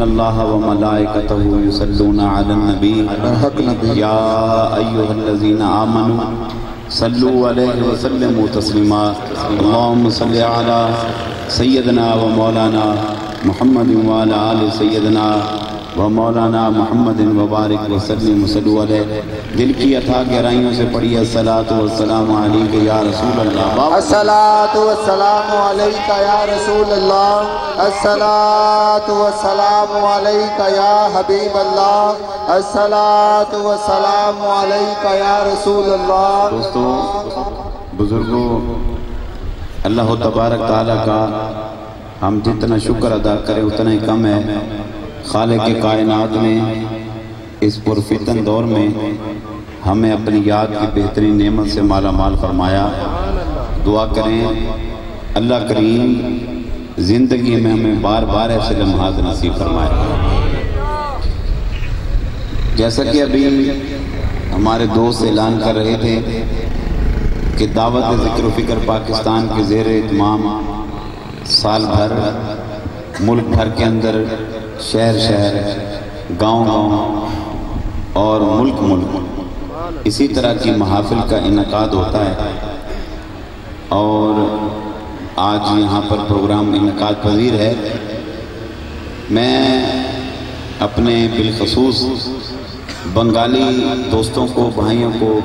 ان اللہ و ملائکتہ یصلون علی النبی یا ایھا الذین آمنوا صلوا علیہ وسلموا تسلیما اللہم صلی علی سیدنا و مولانا محمد وعلی آل سیدنا و مولانا محمد وبارک وسلم صلو علیہ. دل کی عطا گہرائیوں سے پڑھی الصلاۃ والسلام علیک یا رسول اللہ. الصلاۃ والسلام علیک یا رسول اللہ. الصلاۃ والسلام علیک یا حبیب اللہ. الصلاۃ والسلام علیک یا رسول اللہ. دوستو بزرگوں، اللہ تبارک تعالیٰ کا ہم جتنا شکر ادا کریں اتنا ہی کم ہے. خالق کائنات نے اس پرفتن دور میں ہمیں اپنی یاد کی بہترین نعمت سے مالا مال فرمایا. دعا کریں اللہ کریم زندگی میں ہمیں بار بار ایسے لمحات نصیب فرمائے. جیسا کہ ابھی ہمارے دوست اعلان کر رہے تھے کہ دعوت ذکر و فکر پاکستان کے زیر اہتمام سال بھر ملک بھر کے اندر شہر شہر گاؤں گاؤں اور ملک اسی طرح کی محافل کا انعقاد ہوتا ہے. اور آج یہاں پر پروگرام انعقاد پذیر ہے. میں اپنے بالخصوص بنگالی دوستوں کو بھائیوں کو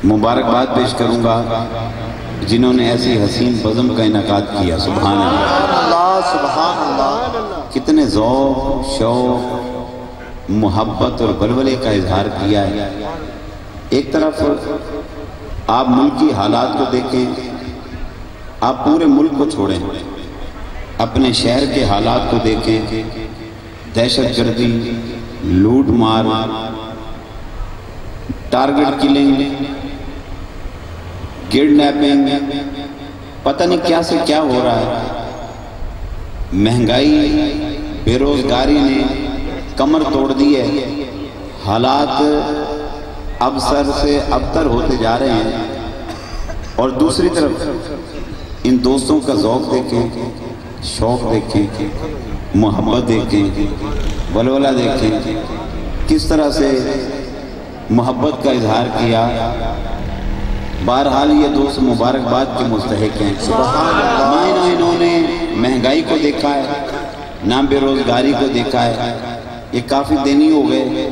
مبارکباد پیش کروں گا جنہوں نے ایسی حسین بزم کا انعقاد کیا. سبحان اللہ سبحان اللہ. کتنے ذوق شوق محبت اور بلبلے کا اظہار کیا ہے. ایک طرف آپ ملکی حالات کو دیکھیں، آپ پورے ملک کو چھوڑیں، اپنے شہر کے حالات کو دیکھیں. دہشت گردی، لوٹ مار، ٹارگٹ کلنگ، کڈنیپنگ، پتہ نہیں کیا سے کیا ہو رہا ہے. مہنگائی، بے روزگاری نے کمر توڑ دی ہے. حالات اب سر سے ابتر ہوتے جا رہے ہیں. اور دوسری طرف ان دوستوں کا ذوق دیکھیں، شوق دیکھیں، محبت دیکھیں، ولولہ دیکھیں، کس طرح سے محبت کا اظہار کیا. بہرحال یہ دوست مبارکباد کے مستحق ہیں. نہ انہوں نے مہنگائی کو دیکھا ہے، نہ بے روزگاری کو دیکھا ہے. یہ کافی دن ہی ہو گئے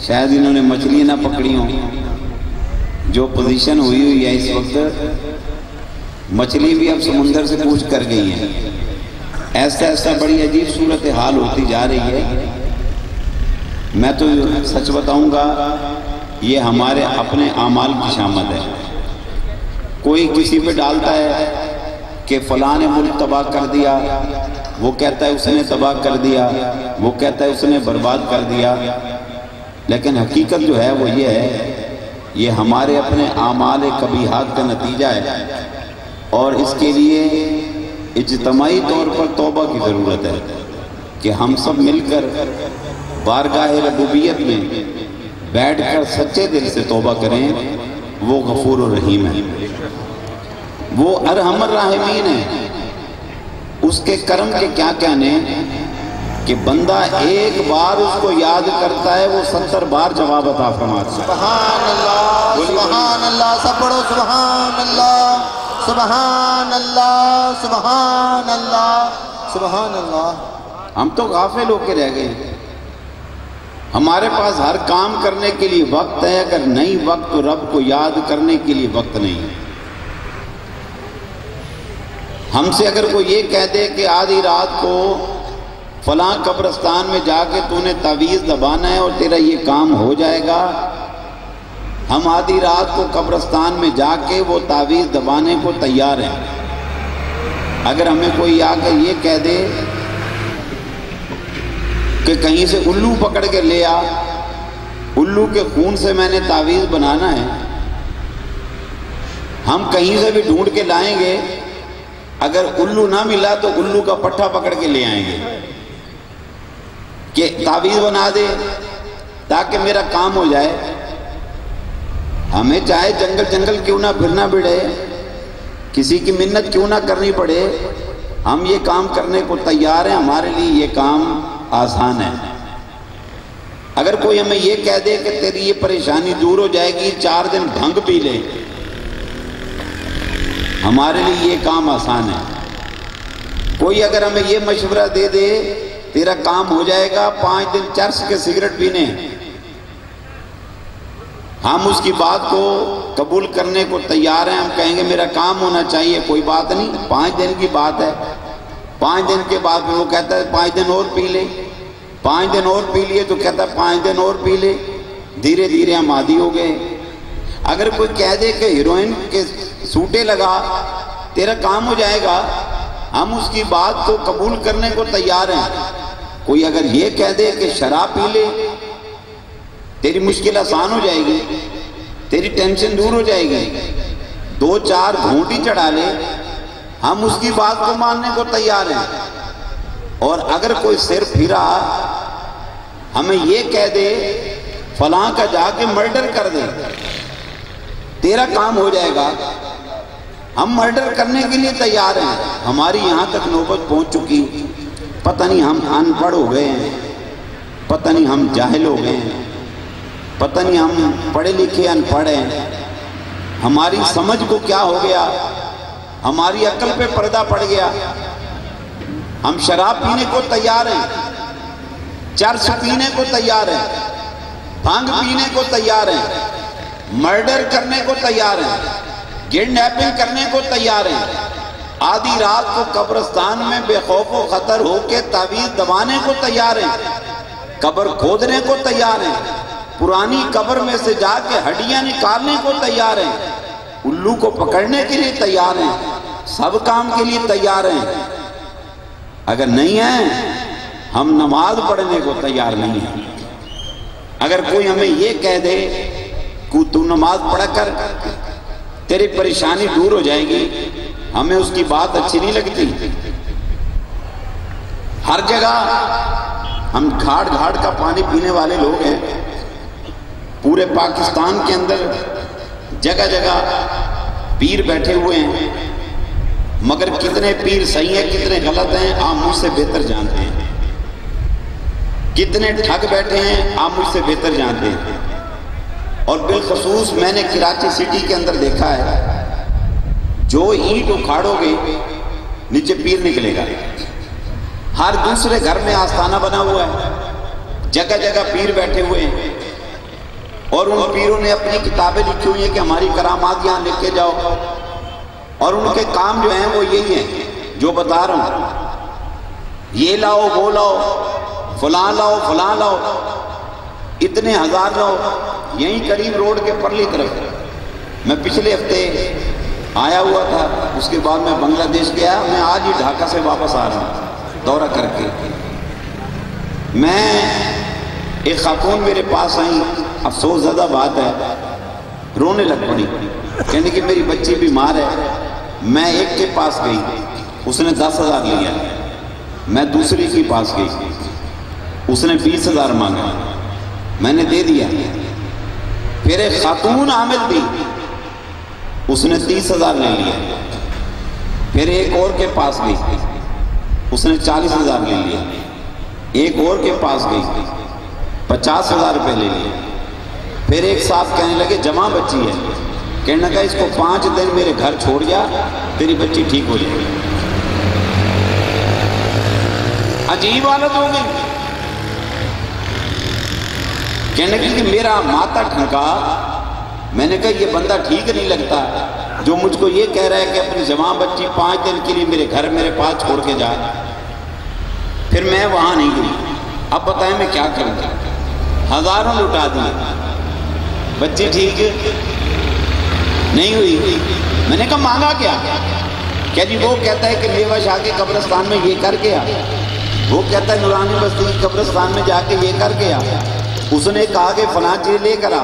شاید انہوں نے مچھلی نہ پکڑی ہوں. جو پوزیشن ہوئی ہے اس وقت، مچھلی بھی اب سمندر سے کوچ کر گئی ہیں. ایسا ایسا بڑی عجیب صورتحال ہوتی جا رہی ہے. میں تو سچ بتاؤں گا یہ ہمارے اپنے اعمال کی شامت ہے. کوئی کسی پہ ڈالتا ہے کہ فلاں نے ملک تباہ کر دیا، وہ کہتا ہے اس نے تباہ کر دیا، وہ کہتا ہے اس نے برباد کر دیا. لیکن حقیقت جو ہے وہ یہ ہے، یہ ہمارے اپنے اعمال قبیحات کا نتیجہ ہے. اور اس کے لیے اجتماعی طور پر توبہ کی ضرورت ہے کہ ہم سب مل کر بارگاہ ربوبیت میں بیٹھ کر سچے دل سے توبہ کریں. وہ غفور الرحیم ہے، وہ ارحم الراحمین ہے. اس کے کرم کے کیا کہنے کہ بندہ ایک بار اس کو یاد کرتا ہے وہ 70 بار جواب عطا فرماتا ہے. سبحان اللہ سبحان اللہ. سب پڑھو سبحان اللہ سبحان اللہ سبحان اللہ سبحان اللہ. ہم تو غافل ہو کے رہ گئے. ہمارے پاس ہر کام کرنے کے لیے وقت ہے، اگر نہیں وقت تو رب کو یاد کرنے کے لیے وقت نہیں. ہم سے اگر کوئی یہ کہہ دے کہ آدھی رات کو فلاں قبرستان میں جا کے تو نے تعویذ دبانا ہے اور تیرا یہ کام ہو جائے گا، ہم آدھی رات کو قبرستان میں جا کے وہ تعویذ دبانے کو تیار ہیں. اگر ہمیں کوئی آ کے یہ کہہ دے کہ کہیں سے الو پکڑ کے لے آ، الو کے خون سے میں نے تعویذ بنانا ہے، ہم کہیں سے بھی ڈھونڈ کے لائیں گے. اگر الو نہ ملا تو الو کا پٹھا پکڑ کے لے آئیں گے کہ تعویذ بنا دے تاکہ میرا کام ہو جائے. ہمیں چاہے جنگل جنگل کیوں نہ پھرنا پڑے، کسی کی منت کیوں نہ کرنی پڑے، ہم یہ کام کرنے کو تیار ہیں، ہمارے لیے یہ کام آسان ہے۔ اگر کوئی ہمیں یہ کہہ دے کہ تیری یہ پریشانی دور ہو جائے گی، 4 دن بھنگ پی لے، ہمارے لیے یہ کام آسان ہے۔ کوئی اگر ہمیں یہ مشورہ دے دے تیرا کام ہو جائے گا 5 دن چرس کے سگریٹ پینے، ہم اس کی بات کو قبول کرنے کو تیار ہیں۔ ہم کہیں گے میرا کام ہونا چاہیے، کوئی بات نہیں، 5 دن کی بات ہے۔ 5 دن کے بعد وہ کہتا ہے 5 دن اور پی لے، 5 دن اور پی لیے تو کہتا ہے 5 دن اور پی لے، دھیرے دھیرے ہم عادی ہو گئے۔ اگر کوئی کہہ دے کہ ہیروئن کے سوٹے لگا تیرا کام ہو جائے گا، ہم اس کی بات کو قبول کرنے کو تیار ہیں۔ کوئی اگر یہ کہہ دے کہ شراب پی لے تیری مشکل آسان ہو جائے گی، تیری ٹینشن دور ہو جائے گی، 2-4 گھونٹ ہی چڑھا لے، ہم اس کی بات کو ماننے کو تیار ہیں۔ اور اگر کوئی سر پھرا ہمیں یہ کہہ دے فلاں کا جا کے مرڈر کر دے تیرا کام ہو جائے گا، ہم مرڈر کرنے کے لیے تیار ہیں۔ ہماری یہاں تک نوبت پہنچ چکی، پتہ نہیں ہم ان پڑھ ہو گئے ہیں، پتہ نہیں ہم جاہل ہو گئے ہیں، پتہ نہیں ہم پڑھے لکھے ان پڑھ ہیں، ہماری سمجھ کو کیا ہو گیا، ہماری عقل پہ پردہ پڑ گیا۔ ہم شراب پینے کو تیار ہیں، چرس پینے کو تیار ہیں، بھنگ پینے کو تیار ہیں، مرڈر کرنے کو تیار ہیں، کڈنیپنگ کرنے کو تیار ہیں، آدھی رات کو قبرستان میں بے خوف و خطر ہو کے تعویذ دبانے کو تیار ہیں، قبر کھودنے کو تیار ہیں، پرانی قبر میں سے جا کے ہڈیاں نکالنے کو تیار ہیں، الو کو پکڑنے کے لیے تیار ہیں، سب کام کے لیے تیار ہیں۔ اگر نہیں ہیں ہم نماز پڑھنے کو تیار نہیں ہیں۔ اگر کوئی ہمیں یہ کہہ دے کہ تو نماز پڑھا کر تیری پریشانی دور ہو جائے گی، ہمیں اس کی بات اچھی نہیں لگتی۔ ہر جگہ ہم گھاٹ گھاٹ کا پانی پینے والے لوگ ہیں، پورے پاکستان کے اندر جگہ جگہ پیر بیٹھے ہوئے ہیں، مگر کتنے پیر صحیح ہیں کتنے غلط ہیں آپ مجھ سے بہتر جانتے ہیں، کتنے ٹھگ بیٹھے ہیں آپ مجھ سے بہتر جانتے ہیں۔ اور بالخصوص میں نے کراچی سٹی کے اندر دیکھا ہے، جو اینٹ اکھاڑو گے نیچے پیر نکلے گا، ہر دوسرے گھر میں آستانہ بنا ہوا ہے، جگہ جگہ پیر بیٹھے ہوئے ہیں، اور ان پیروں نے اپنی کتابیں لکھی ہوئی ہیں کہ ہماری کرامات یہاں لکھ کے جاؤ، اور ان کے کام جو ہیں وہ یہی ہیں جو بتا رہا ہوں، یہ لاؤ وہ لاؤ، فلاں لاؤ فلاں لاؤ، اتنے ہزار لاؤ۔ یہیں قریب روڈ کے پرلی طرف میں پچھلے ہفتے آیا ہوا تھا، اس کے بعد میں بنگلہ دیش گیا، میں آج ہی ڈھاکہ سے واپس آ رہا ہوں دورہ کر کے۔ میں ایک خاتون میرے پاس آئی، افسوس زدہ بات ہے، رونے لگ پڑی، کہنے کہ میری بچی بیمار ہے۔ میں ایک کے پاس گئی، اس نے 10,000 لیا، میں دوسری کے پاس گئی، اس نے 20,000 مانگا، میں نے دے دیا۔ پھر ایک خاتون عامل بھی، اس نے 30,000 لے لیا۔ پھر ایک اور کے پاس گئی، اس نے 40,000 لے لیا۔ ایک اور کے پاس گئی، 50,000 روپے لے لیے۔ پھر ایک صاحب کہنے لگے جمع بچی ہے، کہنے لگا اس کو 5 دن میرے گھر چھوڑ جا، تیری بچی ٹھیک ہو جائے گی۔ عجیب حالت ہو گئی، کہنے لگی کہ میرا ماتھا ٹھنکا، میں نے کہا یہ بندہ ٹھیک نہیں لگتا جو مجھ کو یہ کہہ رہا ہے کہ اپنی جوان بچی 5 دن کے لیے میرے گھر میرے پاس چھوڑ کے جا۔ پھر میں وہاں نہیں گئی، اب بتائیں میں کیا کروں گا، ہزاروں لٹا دیے، بچی ٹھیک نہیں ہوئی۔ میں نے کہا مانگا کیا؟ کیا جی وہ کہتا ہے کہ لیوا شاہ کے قبرستان میں یہ کر گیا، وہ کہتا ہے نورانی بستی کی قبرستان میں جا کے یہ کر گیا، اس نے کہا کہ فلاں چیز لے کر آ،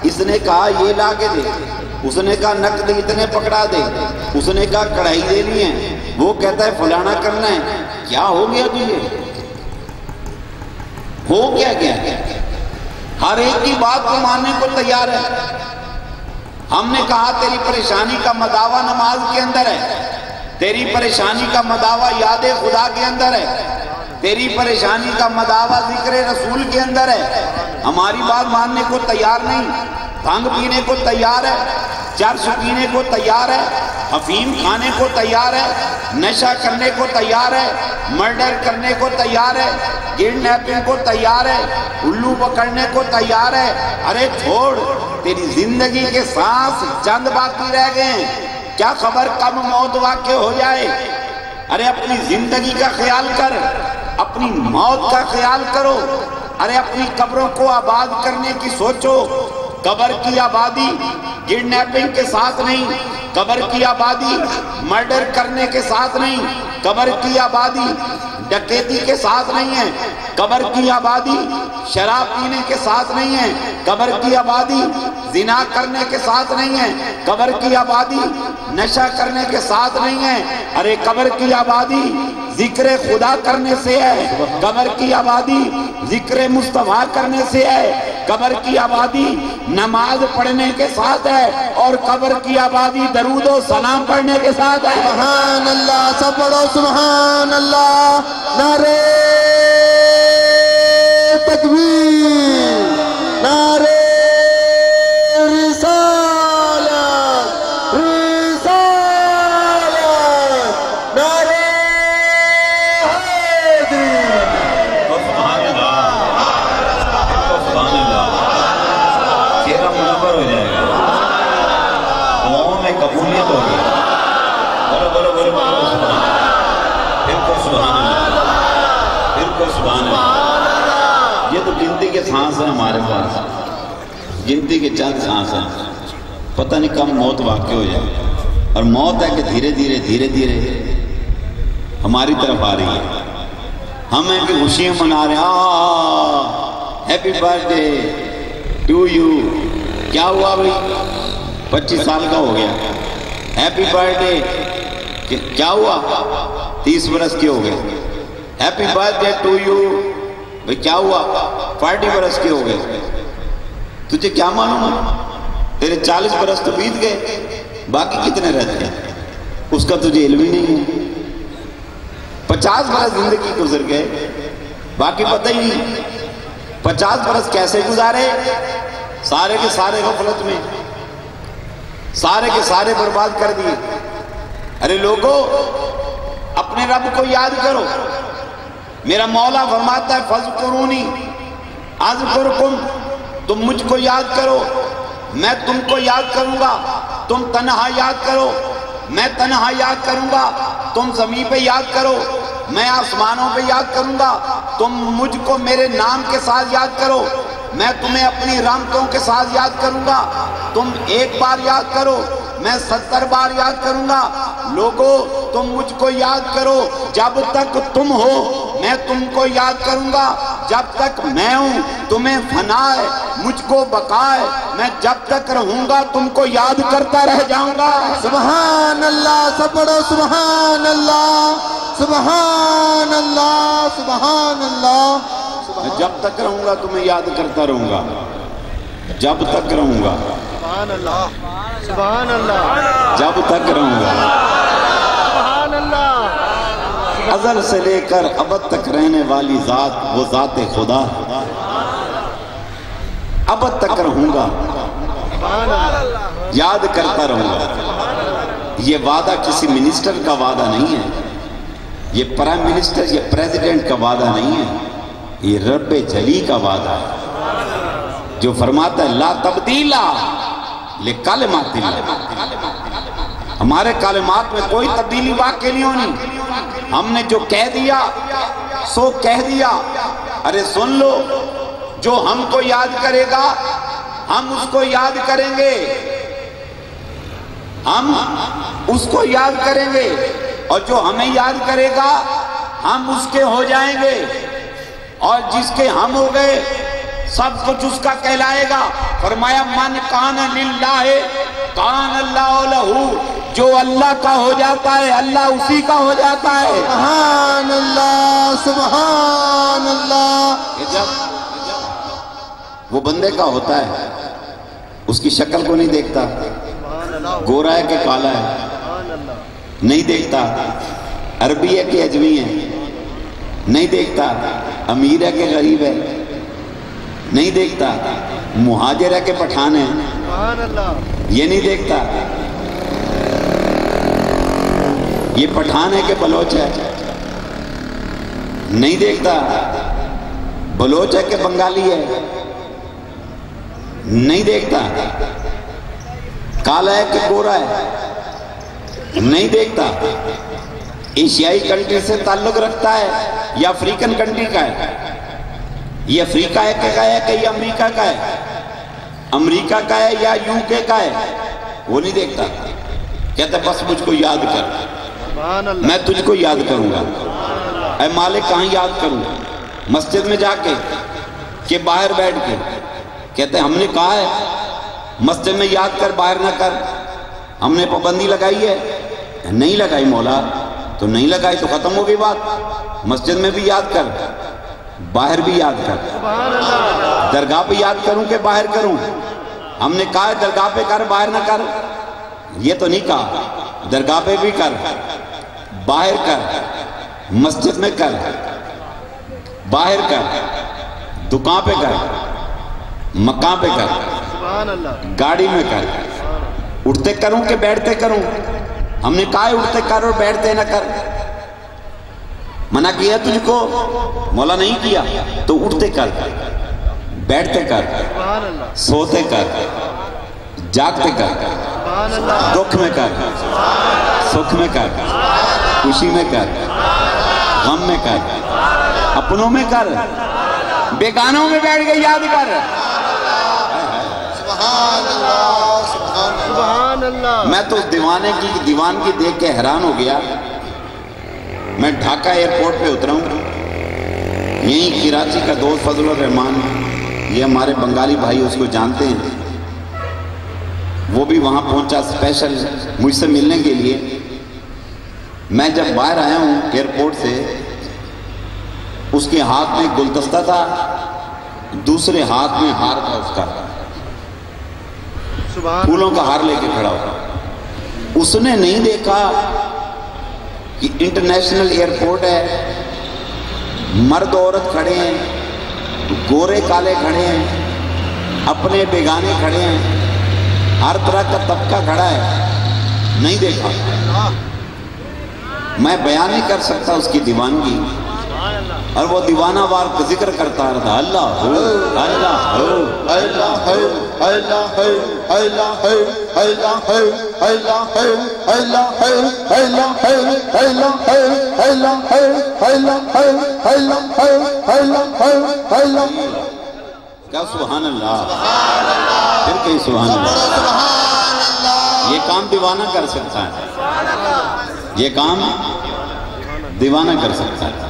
اس نے کہا یہ لا کے دے، اس نے کہا نقد اتنے پکڑا دے، اس نے کہا کڑھائی دینی ہے، وہ کہتا ہے فلانا کرنا ہے۔ کیا ہو گیا تجھے؟ ہو کیا گیا؟ ہر ایک کی بات کو ماننے کو تیار ہے۔ ہم نے کہا تیری پریشانی کا مداوا نماز کے اندر ہے، تیری پریشانی کا مداوع یاد خدا کے اندر ہے، تیری پریشانی کا مداوع ذکر رسول کے اندر ہے۔ ہماری بات ماننے کو تیار نہیں، بھنگ پینے کو تیار ہے، چرس پینے کو تیار ہے، افیم کھانے کو تیار ہے، نشہ کرنے کو تیار ہے، مرڈر کرنے کو تیار ہے، کڈنیپنگ کو تیار ہے، الو پکڑنے کو تیار ہے۔ ارے چھوڑ، تیری زندگی کے سانس چند باقی رہ گئے ہیں، کیا خبر کب موت واقع ہو جائے۔ ارے اپنی زندگی کا خیال کر، اپنی موت کا خیال کرو۔ ارے اپنی قبروں کو آباد کرنے کی سوچو۔ قبر کی آبادی کڈنیپنگ کے ساتھ نہیں، قبر کی آبادی مرڈر کرنے کے ساتھ نہیں، قبر کی آبادی ڈکیتی کے ساتھ نہیں ہے، قبر کی آبادی شراب پینے کے ساتھ نہیں ہے، قبر کی آبادی زنا کرنے کے ساتھ نہیں ہے، قبر کی آبادی نشہ کرنے کے ساتھ نہیں ہے۔ ارے قبر کی آبادی ذکر خدا کرنے سے ہے، قبر کی آبادی ذکر مصطفیٰ کرنے سے ہے، قبر کی آبادی نماز پڑھنے کے ساتھ ہے، اور قبر کی آبادی درود و سلام پڑھنے کے ساتھ ہے۔ سبحان اللہ، سب پڑھو سبحان اللہ، نعرہ تکبیر، نعرہ رسالت، رسالت، نعرہ حیدری۔ سبحان اللہ، سبحان اللہ، چہرہ منور ہو جائے گا، دعاؤں میں قبولیت ہوگی۔ بولو بولو بولو بولو سبحان اللہ، پھر کوئی سبحان اللہ، پھر کوئی سبحان اللہ۔ یہ تو گنتی کے سانس ہیں ہمارے پاس، گنتی کے چند سانس ہیں، پتہ نہیں کب موت واقع ہو جائے۔ اور موت ہے کہ دھیرے دھیرے دھیرے دھیرے ہماری طرف آ رہی ہے، ہم ہیں کہ خوشیاں منا رہے ہیں، happy birthday to you. کیا ہوا بھئی؟ 25 سال کا ہو گیا، ہیپی برتھ ڈے۔ کیا ہوا؟ 30 برس کے ہو گئے، happy birthday to you. بھئی کیا ہوا؟ 40 برس کے ہو گئے۔ تجھے کیا معلوم ہے؟ تیرے 40 برس تو بیت گئے، باقی کتنے رہتے ہیں اس کا تجھے علم ہی نہیں ہے۔ 50 برس زندگی گزر گئے، باقی پتہ ہی نہیں۔ 50 برس کیسے گزارے؟ سارے کے سارے غفلت میں، سارے کے سارے برباد کر دیے۔ ارے لوگو، اپنے رب کو یاد کرو۔ میرا مولا فرماتا ہے فَاذْكُرُونِي أَذْكُرْكُمْ، تم مجھ کو یاد کرو، میں تم کو یاد کروں گا۔ تم تنہا یاد کرو، میں تنہا یاد کروں گا۔ تم زمین پہ یاد کرو، میں آسمانوں پہ یاد کروں گا۔ تم مجھ کو میرے نام کے ساتھ یاد کرو، میں تمہیں اپنی رحمتوں کے ساتھ یاد کروں گا۔ تم ایک بار یاد کرو، میں 70 بار یاد کروں گا۔ لوگو، تم مجھ کو یاد کرو، جب تک تم ہو میں تم کو یاد کروں گا۔ جب تک میں ہوں تمہیں فنا ہے، مجھ کو بقا ہے، میں جب تک رہوں گا تم کو یاد کرتا رہ جاؤں گا۔ سبحان اللہ، سب پڑھو سبحان اللہ، سبحان اللہ، سبحان اللہ۔ میں جب تک رہوں گا تمہیں یاد کرتا رہوں گا، جب تک رہوں گا، سبحان اللہ، سبحان اللہ، جب تک رہوں گا۔ سبحان اللہ۔ ازل سے لے کر ابد تک رہنے والی ذات وہ ذات خدا، ابد تک رہوں گا، یاد کرتا رہوں گا۔ یہ وعدہ کسی منسٹر کا وعدہ نہیں ہے، یہ پرائم منسٹر یا پریزیڈنٹ کا وعدہ نہیں ہے، یہ رب جلی کا وعدہ ہے جو فرماتا ہے لا تبدیل لکلمات اللہ۔ ہمارے کلمات میں کوئی تبدیلی واقع نہیں ہونی، ہم نے جو کہہ دیا سو کہہ دیا۔ ارے سن لو، جو ہم کو یاد کرے گا ہم اس کو یاد کریں گے، ہم اس کو یاد کریں گے، اور جو ہمیں یاد کرے گا ہم اس کے ہو جائیں گے، اور جس کے ہم ہو گئے سب کچھ اس کا کہلائے گا۔ فرمایا من کان للہ کان اللہ لہو، جو اللہ کا ہو جاتا ہے اللہ اسی کا ہو جاتا ہے۔ سبحان اللہ، سبحان اللہ۔ جب وہ بندے کا ہوتا ہے اس کی شکل کو نہیں دیکھتا، گورا ہے کہ کالا ہے، نہیں دیکھتا عربی ہے کہ عجمی ہے، نہیں دیکھتا امیر ہے کہ غریب ہے، نہیں دیکھتا مہاجر ہے کہ پٹھان ہے، یہ نہیں دیکھتا یہ پٹھان ہے کہ بلوچ ہے، نہیں دیکھتا بلوچ ہے کہ بنگالی ہے، نہیں دیکھتا کالا ہے کہ گورا ہے، نہیں دیکھتا ایشیائی کنٹری سے تعلق رکھتا ہے یا افریقن کنٹری کا ہے، یہ افریقہ ہے کہ یہ امریکہ کا ہے، امریکہ کا ہے یا یو کے کا ہے، وہ نہیں دیکھتا. کہتا ہے بس مجھ کو یاد کر، میں تجھ کو یاد کروں گا. اے مالک کہاں یاد کروں؟ مسجد میں جا کے کہ باہر بیٹھ کے؟ کہتے ہیں ہم نے کہا ہے مسجد میں یاد کر باہر نہ کر، ہم نے پابندی لگائی ہے. نہیں لگائی مولا، تو نہیں لگائی تو ختم ہو گئی بات. مسجد میں بھی یاد کر، باہر بھی یاد کر. درگاہ پہ یاد کروں کہ باہر کروں؟ ہم نے کہا ہے درگاہ پہ کر باہر نہ کر، یہ تو نہیں کہا. درگاہ پہ بھی کر، باہر کر، مسجد میں کر، باہر کر، دکان پہ کر، مکان پہ کر، گاڑی میں کر. اٹھتے کروں کہ بیٹھتے کروں؟ ہم نے کہا ہے اٹھتے کر اور بیٹھتے نہ کر. منع کیا تجھ کو؟ مولا نہیں کیا. تو اٹھتے کر، بیٹھتے کر، سوتے کر، جاگتے کر، دکھ میں کر، سکھ میں کر، خوشی میں کر، غم میں کر، اپنوں میں کر، بیگانوں میں بیٹھ کے یاد کر. میں تو اس دیوان کی دیکھ کے حیران ہو گیا. میں ڈھاکہ ایئرپورٹ پہ اترا ہوں، یہیں کراچی کا دوست فضل الرحمان، یہ ہمارے بنگالی بھائی اس کو جانتے ہیں، وہ بھی وہاں پہنچا اسپیشل مجھ سے ملنے کے لیے. میں جب باہر آیا ہوں ایئرپورٹ سے، اس کے ہاتھ میں گلدستہ تھا، دوسرے ہاتھ میں ہار تھا اس کا، پھولوں کا ہار لے کے کھڑا ہوا. اس نے نہیں دیکھا کہ انٹرنیشنل ایئرپورٹ ہے، مرد عورت کھڑے ہیں، گورے کالے کھڑے ہیں، اپنے بیگانے کھڑے ہیں، ہر طرح کا طبقہ کھڑا ہے. نہیں دیکھا. میں بیان نہیں کر سکتا اس کی دیوانگی. اور وہ دیوانہ وار کا ذکر کرتا رہا، اللہ ہو اللہ ہو اللہ ہو اللہ ہو اللہ ہو اللہ ہو اللہ ہو اللہ ہو اللہ ہو اللہ ہو اللہ ہو اللہ ہو اللہ ہو اللہ ہو اللہ ہو. کیا سبحان اللہ، پھر کہیں سبحان اللہ. یہ کام دیوانہ کر سکتا ہے، یہ کام دیوانہ کر سکتا ہے،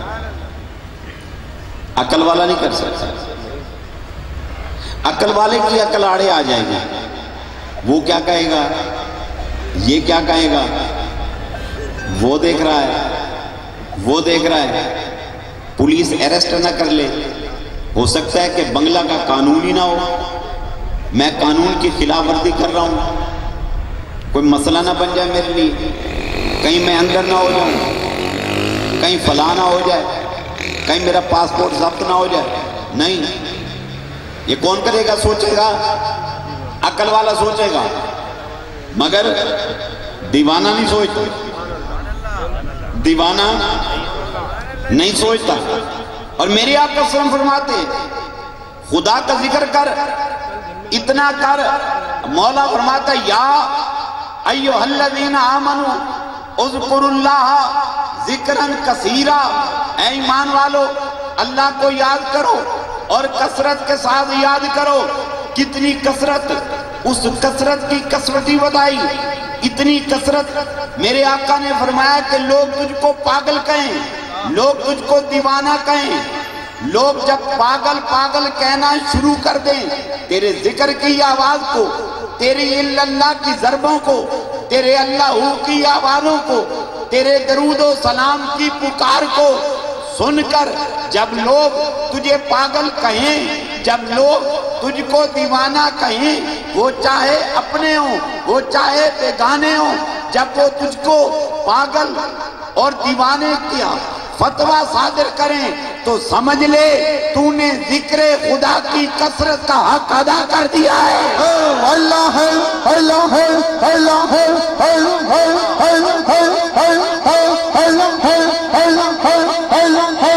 عقل والا نہیں کر سکتا. عقل والے کی عقل آڑے آ جائے گی. وہ کیا کہے گا، یہ کیا کہے گا، وہ دیکھ رہا ہے، وہ دیکھ رہا ہے. پولیس ایرسٹ نہ کر لے، ہو سکتا ہے کہ بنگلہ کا قانون ہی نہ ہو، میں قانون کی خلاف ورزی کر رہا ہوں، کوئی مسئلہ نہ بن جائے میرے لیے، کہیں میں اندر نہ ہو جاؤں، کہیں فلاں نہ ہو جائے، کہیں میرا پاسپورٹ ضبط نہ ہو جائے. نہیں، یہ کون کرے گا؟ سوچے گا، عقل والا سوچے گا، مگر دیوانہ نہیں سوچتا، دیوانہ نہیں سوچتا. اور میرے آقا صلی اللہ علیہ وسلم فرماتے ہیں خدا کا ذکر کر، اتنا کر. مولا فرماتا ہے یا ایھا الذین آمنوا اذکروا اللہ ذکرن کثیرا، اے ایمان والو اللہ کو یاد کرو اور کثرت کے ساتھ یاد کرو. کتنی کثرت، اس کثرت کی کثرتی بتائی. اتنی کثرت، میرے آقا نے فرمایا کہ لوگ تجھ کو پاگل کہیں، لوگ تجھ کو دیوانہ کہیں. لوگ جب پاگل پاگل کہنا شروع کر دیں، تیرے ذکر کی آواز کو، تیری اللہ کی ضربوں کو، تیرے اللہ کی آوازوں کو، تیرے درود و سلام کی پکار کو سن کر جب لوگ تجھے پاگل کہیں، جب لوگ تجھ کو دیوانہ کہیں، وہ چاہے اپنے ہوں، وہ چاہے بیگانے ہوں، جب وہ تجھ کو پاگل اور دیوانے کیا فتویٰ صادر کریں تو سمجھ لے تو نے ذکر خدا کی کثرت کا حق ادا کر دیا ہے۔ اللہ ہے اللہ ہے اللہ ہے اللہ ہے اللہ ہے اللہ ہے اللہ ہے اللہ ہے اللہ ہے اللہ ہے اللہ ہے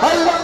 Allah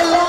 Allah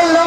Allah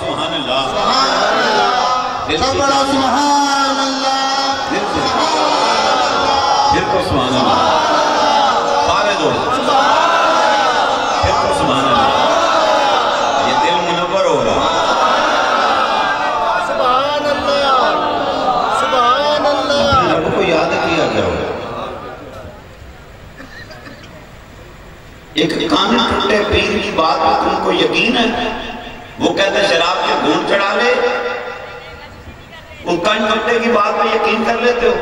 سبحان اللہ سبحان اللہ سبحان اللہ پھر کو سبحان اللہ سارے دو پھر کو سبحان اللہ یہ دل منور ہو رہا ایک کان ٹوٹے پیر کی بات میں تم کو یقین ہے؟ وہ کہتا ہے شراب کے گھونٹ چڑھا لے، ان کان ٹوٹے کی بات میں یقین کر لیتے ہو؟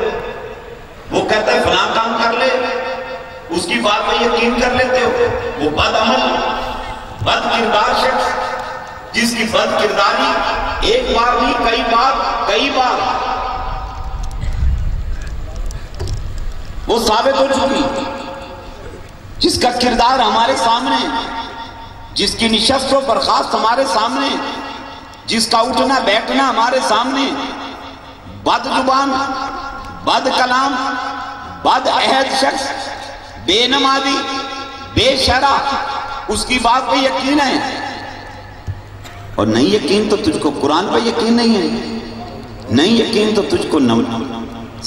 وہ کہتا ہے فلاں کام کر لے، اس کی بات میں یقین کر لیتے ہو؟ وہ بد عمل بد کردار شخص جس کی بد کرداری ایک بار نہیں کئی بار وہ ثابت ہو چکی، جس کا کردار ہمارے سامنے، جس کی نشست و برخاست ہمارے سامنے، جس کا اٹھنا بیٹھنا ہمارے سامنے، بد زبان، بد کلام، بد عہد شخص، بے نمازی، بے شرع، اس کی بات پہ یقین ہے اور نہیں یقین تو تجھ کو قرآن پہ یقین نہیں ہے، نہیں یقین تو تجھ کو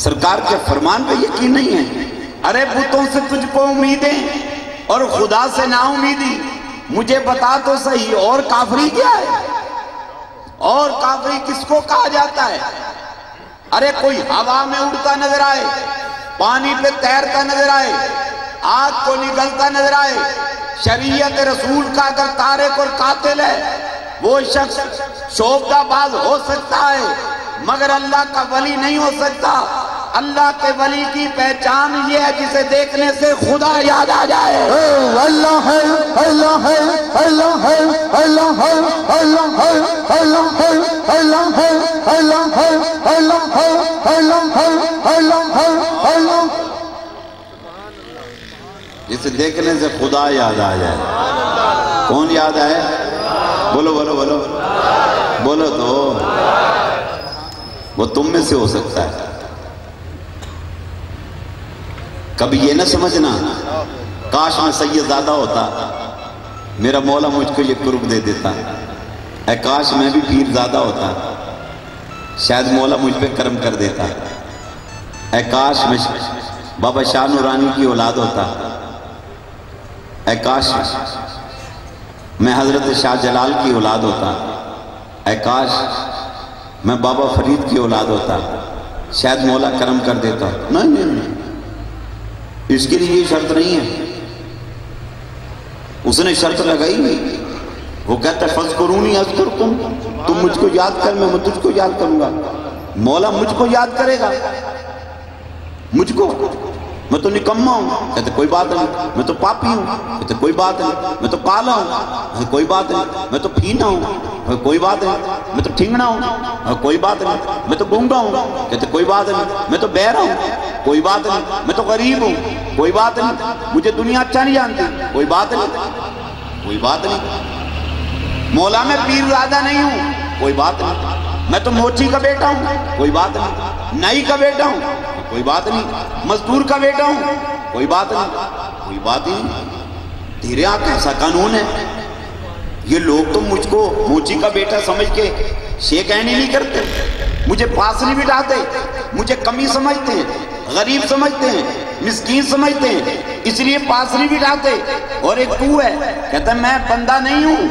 سرکار کے فرمان پہ یقین نہیں ہے۔ ارے بتوں سے تجھ کو امیدیں اور خدا سے نا امیدی، مجھے بتا تو صحیح اور کافری کیا ہے؟ اور کافری کس کو کہا جاتا ہے؟ ارے کوئی ہوا میں اڑتا نظر آئے، پانی پہ تیرتا نظر آئے، آگ کو نگلتا نظر آئے، شریعت رسول کا اگر تارک اور قاتل ہے، وہ شخص شعبدہ باز ہو سکتا ہے مگر اللہ کا ولی نہیں ہو سکتا۔ اللہ کے ولی کی پہچان یہ ہے جسے دیکھنے سے خدا یاد آ جائے۔ اللہ ہے اللہ ہے اللہ ہے اللہ ہے اللہ ہے اللہ ہے اللہ ہے اللہ ہے اللہ ہے اللہ ہے اللہ ہے اللہ جسے دیکھنے سے خدا یاد آ جائے۔ کون یاد آئے؟ بولو بولو بولو بولو تو وہ تم میں سے ہو سکتا ہے۔ کبھی یہ نہ سمجھنا کاش میں سید زیادہ ہوتا، میرا مولا مجھ کو یہ قرب دے دیتا، اے کاش میں بھی پیر زیادہ ہوتا، شاید مولا مجھ پہ کرم کر دیتا، اے کاش میں بابا شاہ نورانی کی اولاد ہوتا، اے کاش میں حضرت شاہ جلال کی اولاد ہوتا، اے کاش میں بابا فرید کی اولاد ہوتا، شاید مولا کرم کر دیتا۔ نہیں نہیں نہیں، اس کے لیے یہ شرط نہیں ہے، اس نے شرط لگائی نہیں۔ وہ کہتا ہے فَاذْكُرُونِي أَذْكُرْكُمْ، تم مجھ کو یاد کر میں تجھ کو یاد کروں گا۔ مولا مجھ کو یاد کرے گا، مجھ کو، میں تو نکمہ ہوں، کہتے کوئی بات نہیں، میں تو پاپی ہوں، کہتے کوئی بات نہیں، میں تو کالا ہوں، کوئی بات نہیں، میں تو پھینا ہوں، کوئی بات نہیں، میں تو ٹھنگنا ہوں، کوئی بات نہیں، میں تو گونگا ہوں، کہتے کوئی بات نہیں، میں تو بہرا ہوں، کوئی بات نہیں، میں تو غریب ہوں، کوئی بات نہیں، مجھے دنیا اچھا نہیں جانتی، کوئی بات نہیں، کوئی بات نہیں، مولا میں پیر زیادہ نہیں ہوں، کوئی بات نہیں، میں تو موچی کا بیٹا ہوں، کوئی بات نہیں، نائی کا بیٹا ہوں، کوئی بات نہیں، مزدور کا بیٹا ہوں، کوئی بات نہیں، کوئی بات نہیں۔ تیرے یہاں کیسا قانون ہے؟ یہ لوگ تو مجھ کو موچی کا بیٹا سمجھ کے شیخینی نہیں کرتے، مجھے پاس نہیں بٹھاتے، مجھے کمی سمجھتے ہیں، غریب سمجھتے ہیں، مسکین سمجھتے ہیں، اس لیے پاس نہیں بٹھاتے۔ اور ایک تو ہے کہتا ہے میں بندہ نہیں ہوں،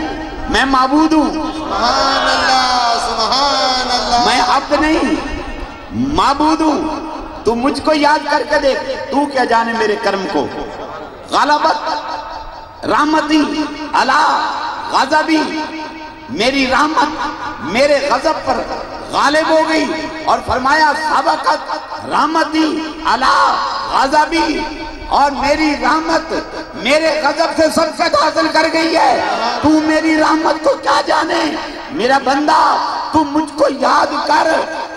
میں معبود ہوں، سبحان اللہ سبحان اللہ، میں عبد نہیں معبود ہوں۔ تو مجھ کو یاد کر کے دیکھ، تو کیا جانے میرے کرم کو۔ غلبت رحمتی علی غضبی، میری رحمت میرے غضب پر غالب ہو گئی، اور فرمایا سبقت رحمتی علی غضبی، اور میری رحمت میرے غضب سے سبقت حاصل کر گئی ہے. تو میری رحمت کو کیا جانے؟ میرا بندہ تو مجھ کو یاد کر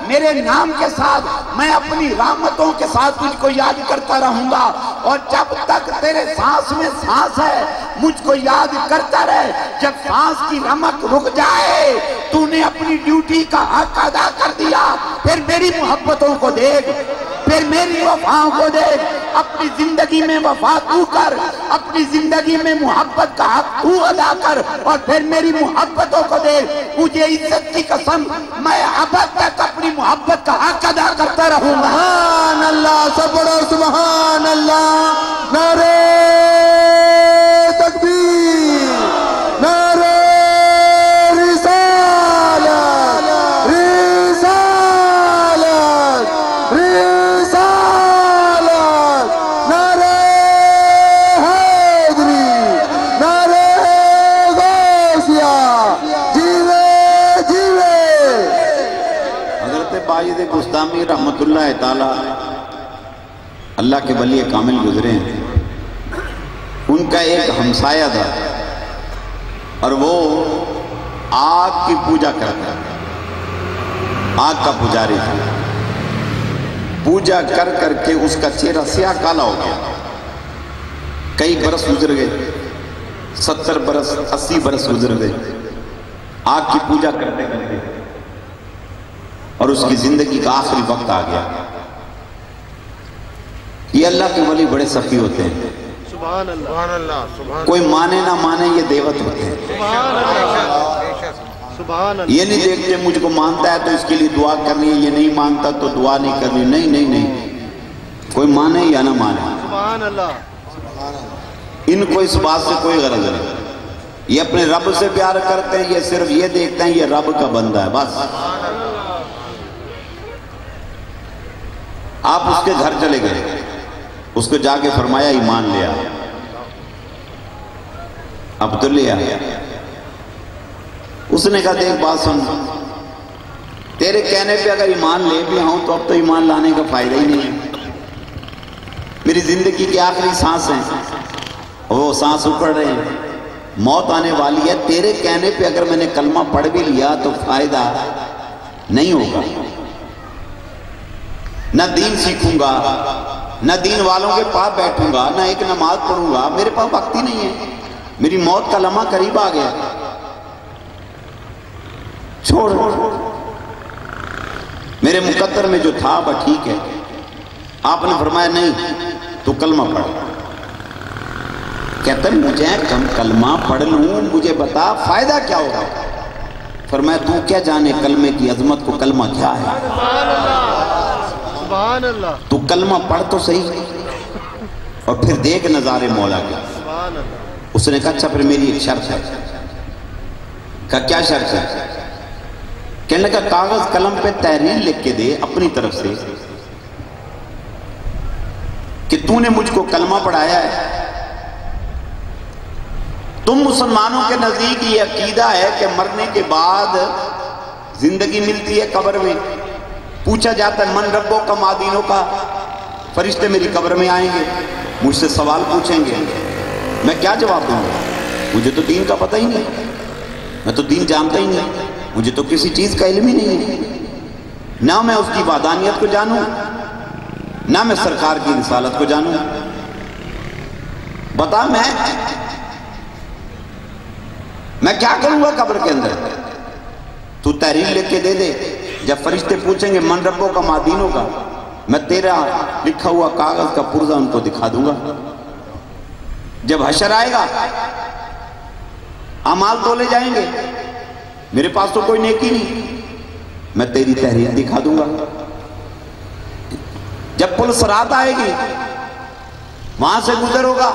میرے نام کے ساتھ، میں اپنی رحمتوں کے ساتھ تجھ کو یاد کرتا رہوں گا. اور جب تک تیرے سانس میں سانس ہے مجھ کو یاد کرتا رہے. جب سانس کی رمق رک جائے تو نے اپنی ڈیوٹی کا حق ادا کر دیا. پھر میری محبتوں کو دیکھ، پھر میری وفاؤں کو دیکھ. اپنی زندگی میں وفا تو کر، اپنی زندگی میں محبت کا حق تو ادا کر، اور پھر میری محبتوں کو دیکھ. مجھے عزت کی قسم میں ابد تک اپنی محبت کا حق ادا کرتا رہوں گا. سبحان اللہ، سب پڑھو سبحان اللہ. نعرہ تکبیر، نعرہ رسالت، رسالت، رسالت. نعرہ حیدری، نعرہ غوثیہ. جیوے جیوے. حضرت باجد بستامی رحمت اللہ تعالی اللہ کے ولی کامل گزرے ہیں. ان کا ایک ہمسایہ تھا اور وہ آگ کی پوجا کرتا ہے، آگ کا پجاری تھا. پوجا کر کر کے اس کا چہرہ سیاہ کالا ہو گیا. کئی برس گزر گئے، 70 برس 80 برس گزر گئے آگ کی پوجا کرتے کرتے، اور اس کی زندگی کا آخری وقت آ گیا. یہ اللہ کے ولی بڑے سخی ہوتے ہیں. سبحان اللہ، سبحان کوئی مانے نہ مانے یہ دیوت ہوتے ہیں. اللہ. یہ نہیں دیکھتے مجھ کو مانتا ہے تو اس کے لیے دعا کرنی ہے، یہ نہیں مانتا تو دعا نہیں کرنی. نہیں نہیں نہیں، کوئی مانے یا نہ مانے، سبحان اللہ. ان کو اس بات سے کوئی غرض نہیں. یہ اپنے رب سے پیار کرتے ہیں، یہ صرف یہ دیکھتے ہیں یہ رب کا بندہ ہے بس. آپ اس کے گھر چلے گئے، اس کو جا کے فرمایا ایمان لیا. اب تو لیا. اس نے کہا دیکھ بات سن، تیرے کہنے پہ اگر ایمان لے بھی ہوں تو اب تو ایمان لانے کا فائدہ ہی نہیں ہے. میری زندگی کی آخری سانس ہیں، وہ سانس اکھڑ رہے ہیں، موت آنے والی ہے. تیرے کہنے پہ اگر میں نے کلمہ پڑھ بھی لیا تو فائدہ نہیں ہوگا. نہ دین سیکھوں گا، نہ دین والوں کے پاس بیٹھوں گا، نہ ایک نماز پڑھوں گا. میرے پاس وقت ہی نہیں ہے، میری موت کا لمحہ قریب آ گیا. چھوڑ، میرے مقدر میں جو تھا وہ ٹھیک ہے. آپ نے فرمایا نہیں تو کلمہ پڑھ. کہتا ہے مجھے کلمہ پڑھ لوں، مجھے بتا فائدہ کیا ہوگا. فرمایا تو کیا جانے کلمے کی عظمت کو، کلمہ کیا ہے. سبحان اللہ. تو کلمہ پڑھ تو صحیح اور پھر دیکھ نظارے مولا کے. سبحان اللہ. اس نے کہا اچھا پھر میری ایک شرط ہے. کہا کیا شرط ہے؟ کہنے لگا کاغذ قلم پہ تحریر لکھ کے دے اپنی طرف سے کہ تو نے مجھ کو کلمہ پڑھایا ہے. تم مسلمانوں کے نزدیک یہ عقیدہ ہے کہ مرنے کے بعد زندگی ملتی ہے قبر میں. پوچھا جاتا ہے من ربوں کا مادینوں کا، فرشتے میری قبر میں آئیں گے، مجھ سے سوال پوچھیں گے، میں کیا جواب دوں گا؟ مجھے تو دین کا پتہ ہی نہیں، میں تو دین جانتا ہی نہیں، مجھے تو کسی چیز کا علم ہی نہیں ہے. نہ میں اس کی وحدانیت کو جانوں، نہ میں سرکار کی رسالت کو جانوں. بتا میں کیا کروں گا قبر کے اندر؟ تو تحریر لکھ کے دے دے. جب فرشتے پوچھیں گے من ربوں کا مادینوں کا، میں تیرا لکھا ہوا کاغذ کا پرزہ ان کو دکھا دوں گا. جب حشر آئے گا اعمال تولے جائیں گے، میرے پاس تو کوئی نیکی نہیں، میں تیری تحریر دکھا دوں گا. جب پل صراط آئے گی، وہاں سے گزر ہوگا،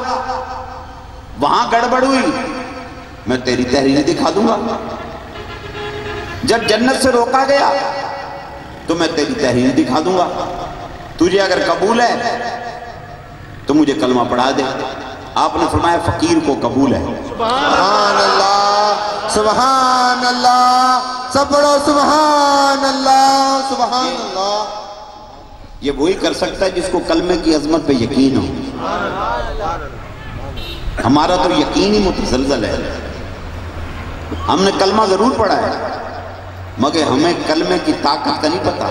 وہاں گڑبڑ ہوئی، میں تیری تحریر دکھا دوں گا. جب جنت سے روکا گیا تو میں تیری تحریر دکھا دوں گا. تجھے اگر قبول ہے تو مجھے کلمہ پڑھا دے. آپ نے فرمایا فقیر کو قبول ہے. سبحان اللہ، سبحان اللہ. سب پڑھو سبحان اللہ، سبحان اللہ. یہ وہی کر سکتا ہے جس کو کلمے کی عظمت پہ یقین ہو. ہمارا تو یقین ہی متزلزل ہے. ہم نے کلمہ ضرور پڑھا ہے مگر ہمیں کلمے کی طاقت کا نہیں پتا.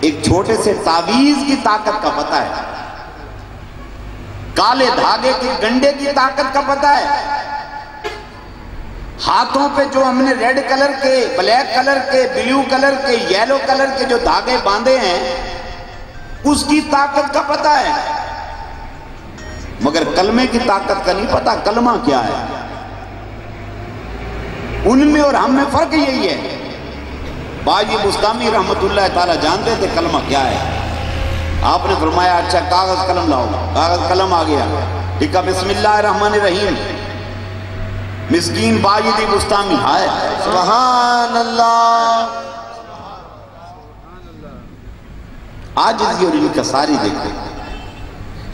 ایک چھوٹے سے تعویذ کی طاقت کا پتا ہے, کالے دھاگے کی گنڈے کی طاقت کا پتا ہے, ہاتھوں پہ جو ہم نے ریڈ کلر کے, بلیک کلر کے, بلیو کلر کے, یلو کلر کے جو دھاگے باندھے ہیں اس کی طاقت کا پتا ہے, مگر کلمے کی طاقت کا نہیں پتا. کلمہ کیا ہے؟ ان میں اور ہم میں فرق یہی ہے. باجی بستامی رحمت اللہ تعالی جانتے تھے کلمہ کیا ہے. آپ نے فرمایا اچھا کاغذ قلم لاؤ. کاغذ قلم آ گیا, لکھا بسم اللہ الرحمن الرحیم. مسکین باجی بستامی, ہائے سبحان اللہ. عاجزی اور انکساری دیکھو.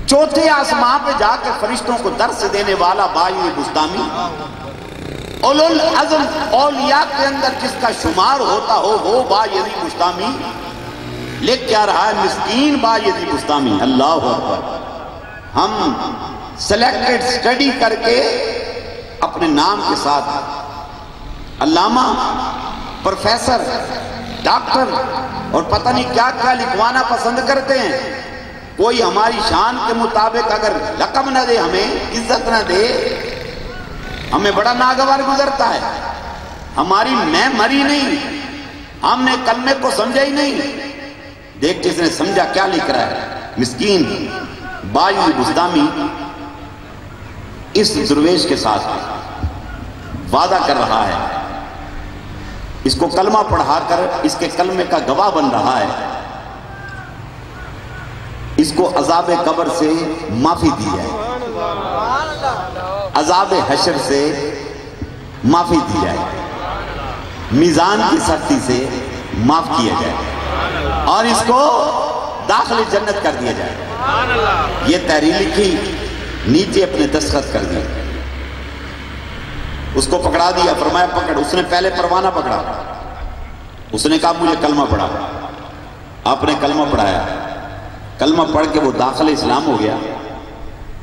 چوتھے آسمان پہ جا کے فرشتوں کو درس دینے والا باجی بستامی, اولو العزم اولیاء کے اندر جس کا شمار ہوتا ہو وہ باجی بستامی لکھ کیا رہا ہے, مسکین باجی بستامی. اللہ اکبر. ہم سلیکٹڈ سٹڈی کر کے اپنے نام کے ساتھ علامہ, پروفیسر, ڈاکٹر اور پتہ نہیں کیا کیا لکھوانا پسند کرتے ہیں. کوئی ہماری شان کے مطابق اگر رقم نہ دے, ہمیں عزت نہ دے, ہمیں بڑا ناگوار گزرتا ہے. ہماری میں مری نہیں, ہم نے کلمے کو سمجھا ہی نہیں. دیکھ جس نے سمجھا کیا لکھ رہا ہے. مسکین باجی بستامی اس درویش کے ساتھ وعدہ کر رہا ہے, اس کو کلمہ پڑھا کر اس کے کلمے کا گواہ بن رہا ہے, اس کو عذاب قبر سے معافی دی جائے, عذاب حشر سے معافی دی جائے, میزان کی سختی سے معاف کیا جائے اور اس کو داخل جنت کر دیا جائے. یہ تحریر لکھی, نیچے اپنے دستخط کر دیا, اس کو پکڑا دیا. فرمایا پکڑ. اس نے پہلے پروانہ پکڑا, اس نے کہا مجھے کلمہ پڑھا. آپ نے کلمہ پڑھایا, کلمہ پڑھ کے وہ داخل اسلام ہو گیا.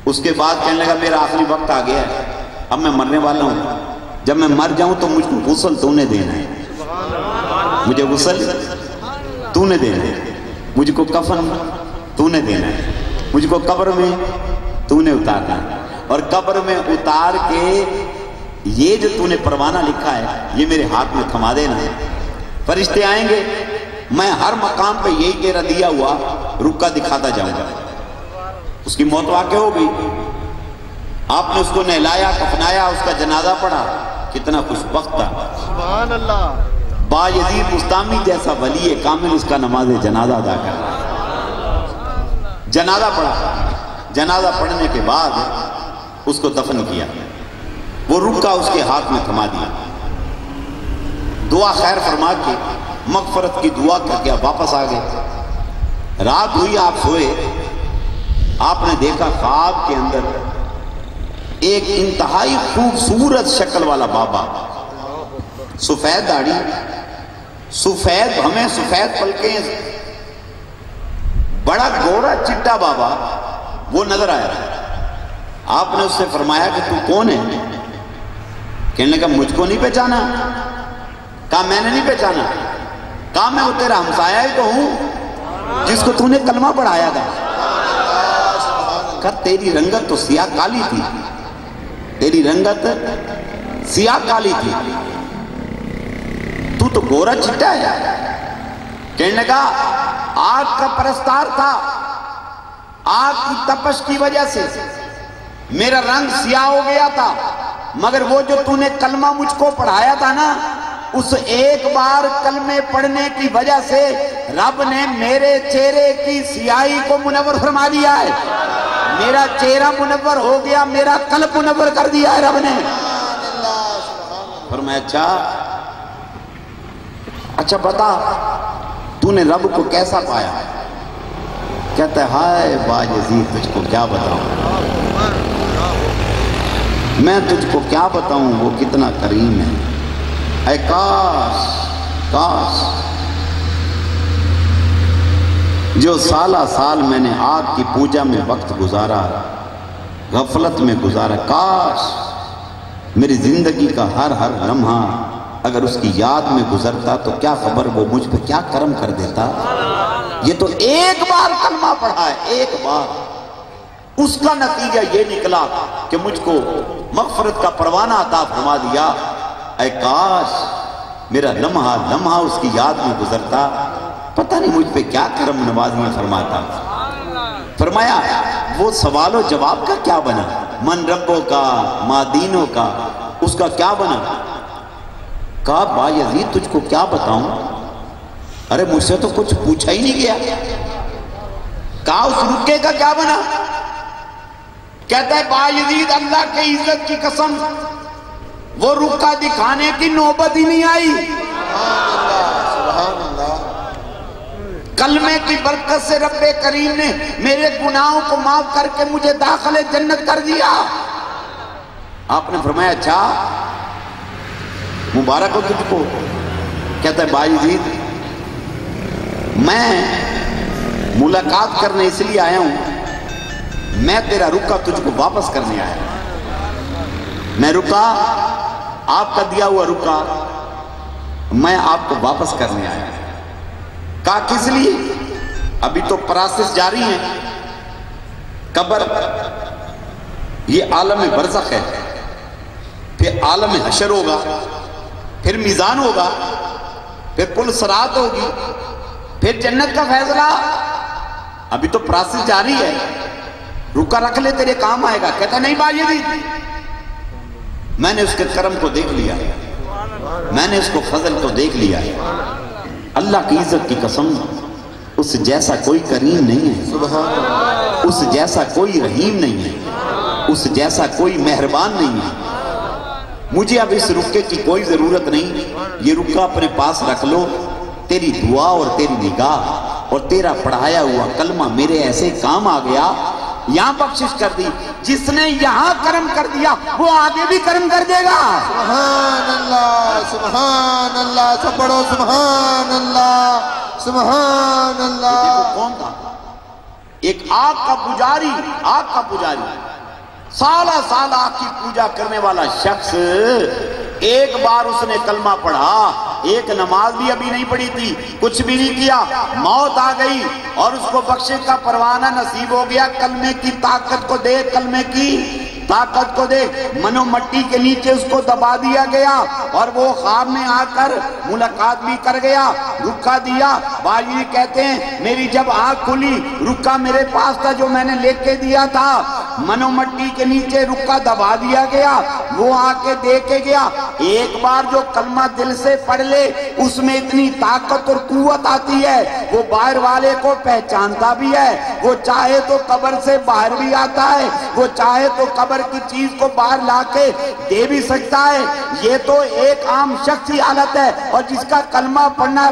اس کے بعد کہنے لگا میرا آخری وقت آ گیا ہے, اب میں مرنے والا ہوں, جب میں مر جاؤں تو مجھ کو غسل تو نے دینا ہے, مجھے غسل تو نے دینا ہے, مجھ کو کفن تو نے دینا ہے, مجھ کو قبر میں تو نے اتارنا ہے, اور قبر میں اتار کے یہ جو تو نے پروانہ لکھا ہے یہ میرے ہاتھ میں تھما دینا ہے. فرشتے آئیں گے, میں ہر مقام پہ یہی تیرا دیا ہوا رکا دکھاتا جاؤں گا. اس کی موت واقع ہو گئی. آپ نے اس کو نہلایا, کفنایا, اس کا جنازہ پڑھا. کتنا خوشبخت تھا. سبحان اللہ. باجزید بستامی جیسا ولی کامل اس کا نماز جنازہ ادا کر رہا. جنازہ پڑھا, جنازہ پڑھنے کے بعد اس کو دفن کیا. وہ رکا اس کے ہاتھ میں تھما دیا. دعا خیر فرما کے مغفرت کی دعا کر کے واپس آ گئے. رات ہوئی, آپ سوئے, آپ نے دیکھا خواب کے اندر ایک انتہائی خوبصورت شکل والا بابا, سفید داڑھی, سفید ہمیں سفید پلکیں, بڑا گھوڑا چٹا بابا وہ نظر آیا. آپ نے اس سے فرمایا کہ تو کون ہے؟ کہنے لگا مجھ کو نہیں پہچانا. کہا میں نے نہیں پہچانا. کہا میں وہ تیرا ہمسایہ ہی تو ہوں جس کو تو نے کلمہ پڑھایا تھا. کہا تیری رنگت تو سیاہ کالی تھی, تیری رنگت سیاہ کالی تھی, تو گورا چٹا ہے. کہنے لگا آگ کا پرستار تھا, آگ کی تپش کی وجہ سے میرا رنگ سیاہ ہو گیا تھا, مگر وہ جو تو نے کلمہ مجھ کو پڑھایا تھا نا, اس ایک بار کلمے پڑھنے کی وجہ سے رب نے میرے چہرے کی سیاہی کو منور فرما دیا ہے. میرا چہرہ منور ہو گیا, میرا قلب منور کر دیا ہے رب نے. فرمایا اچھا بتا تو نے رب کو کیسا پایا؟ کہتا ہے ہائے باجزید تجھ کو کیا بتاؤں, میں تجھ کو کیا بتاؤں وہ کتنا کریم ہے. اے کاش کاش جو سالہ سال میں نے آگ کی پوجا میں وقت گزارا، غفلت میں گزارا، کاش میری زندگی کا ہر ہر لمحہ اگر اس کی یاد میں گزرتا تو کیا خبر وہ مجھ پہ کیا کرم کر دیتا۔ یہ تو ایک بار کلمہ پڑھا ہے، ایک بار، اس کا نتیجہ یہ نکلا کہ مجھ کو مغفرت کا پروانہ عطا فرما دیا۔ اے کاش میرا لمحہ لمحہ اس کی یاد میں گزرتا، پتہ نہیں مجھ پہ کیا کرم نوازی فرماتا۔ فرمایا وہ سوال و جواب کا کیا بنا، من ربوں کا ما دینوں کا، اس کا کیا بنا؟ کہا با یزید تجھ کو کیا بتاؤں، ارے مجھ سے تو کچھ پوچھا ہی نہیں گیا۔ کہا اس رکے کا کیا بنا؟ کہتا ہے با یزید اللہ کے عزت کی قسم وہ رکا دکھانے کی نوبت ہی نہیں آئی۔ سبحان اللہ۔ کلمے کی برکت سے رب کریم نے میرے گناہوں کو معاف کر کے مجھے داخل جنت کر دیا۔ آپ نے فرمایا اچھا مبارک ہو تجھ کو۔ کہتا ہے بھائی یزید میں ملاقات کرنے اس لیے آیا ہوں، میں تیرا رکا تجھ کو واپس کرنے آیا ہوں۔ میں رکا آپ کا دیا ہوا رکا میں آپ کو واپس کرنے آیا ہوں۔ کہا کس لیے؟ ابھی تو پراسس جاری ہے، قبر یہ عالم برزخ ہے، پھر عالم حشر ہوگا، پھر میزان ہوگا، پھر پل صراط ہوگی، پھر جنت کا فیصلہ۔ ابھی تو پراسس جاری ہے، رکا رکھ لے تیرے کام آئے گا۔ کہتا نہیں بھائی میں نے اس کے کرم کو دیکھ لیا، میں نے اس کو فضل کو دیکھ لیا۔ اللہ کی عزت کی قسم اس جیسا کوئی کریم نہیں ہے، اس جیسا کوئی رحیم نہیں ہے، اس جیسا کوئی مہربان نہیں ہے۔ مجھے اب اس رکے کی کوئی ضرورت نہیں، یہ رکا اپنے پاس رکھ لو، تیری دعا اور تیری نگاہ اور تیرا پڑھایا ہوا کلمہ میرے ایسے کام آ گیا، یہاں بخشش کر دی۔ جس نے یہاں کرم کر دیا وہ آگے بھی کرم کر دے گا۔ سبحان اللہ، سبحان اللہ، سب پڑھو سبحان اللہ، سبحان اللہ۔ دیکھو کون تھا؟ ایک آگ کا پجاری، آگ کا پجاری، سالہ سال آگ کی پوجا کرنے والا شخص، ایک بار اس نے کلمہ پڑھا، ایک نماز بھی ابھی نہیں پڑھی تھی، کچھ بھی نہیں کیا، موت آ گئی اور اس کو بخشش کا پروانہ نصیب ہو گیا۔ کلمے کی طاقت کو دیکھ، کلمے کی طاقت کو دیکھ، منو مٹی کے نیچے اس کو دبا دیا گیا اور وہ خواب میں آ کر ملاقات بھی کر گیا، رکا دیا۔ باجی کہتے ہیں میری جب آنکھ کھلی رکا میرے پاس تھا جو میں نے لے کے دیا تھا، منو مٹی کے نیچے رکا دبا دیا گیا، وہ آ کے دیکھ کے گیا۔ ایک بار جو کلمہ دل سے پڑھ لے اس میں اتنی طاقت اور قوت آتی ہے، وہ باہر والے کو پہچانتا بھی ہے، وہ چاہے تو قبر سے باہر بھی آتا ہے، وہ چاہے تو قبر کی چیز کو باہر لا کے دے بھی سکتا ہے۔ یہ تو ایک عام شخصی حالت ہے، اور جس کا کلمہ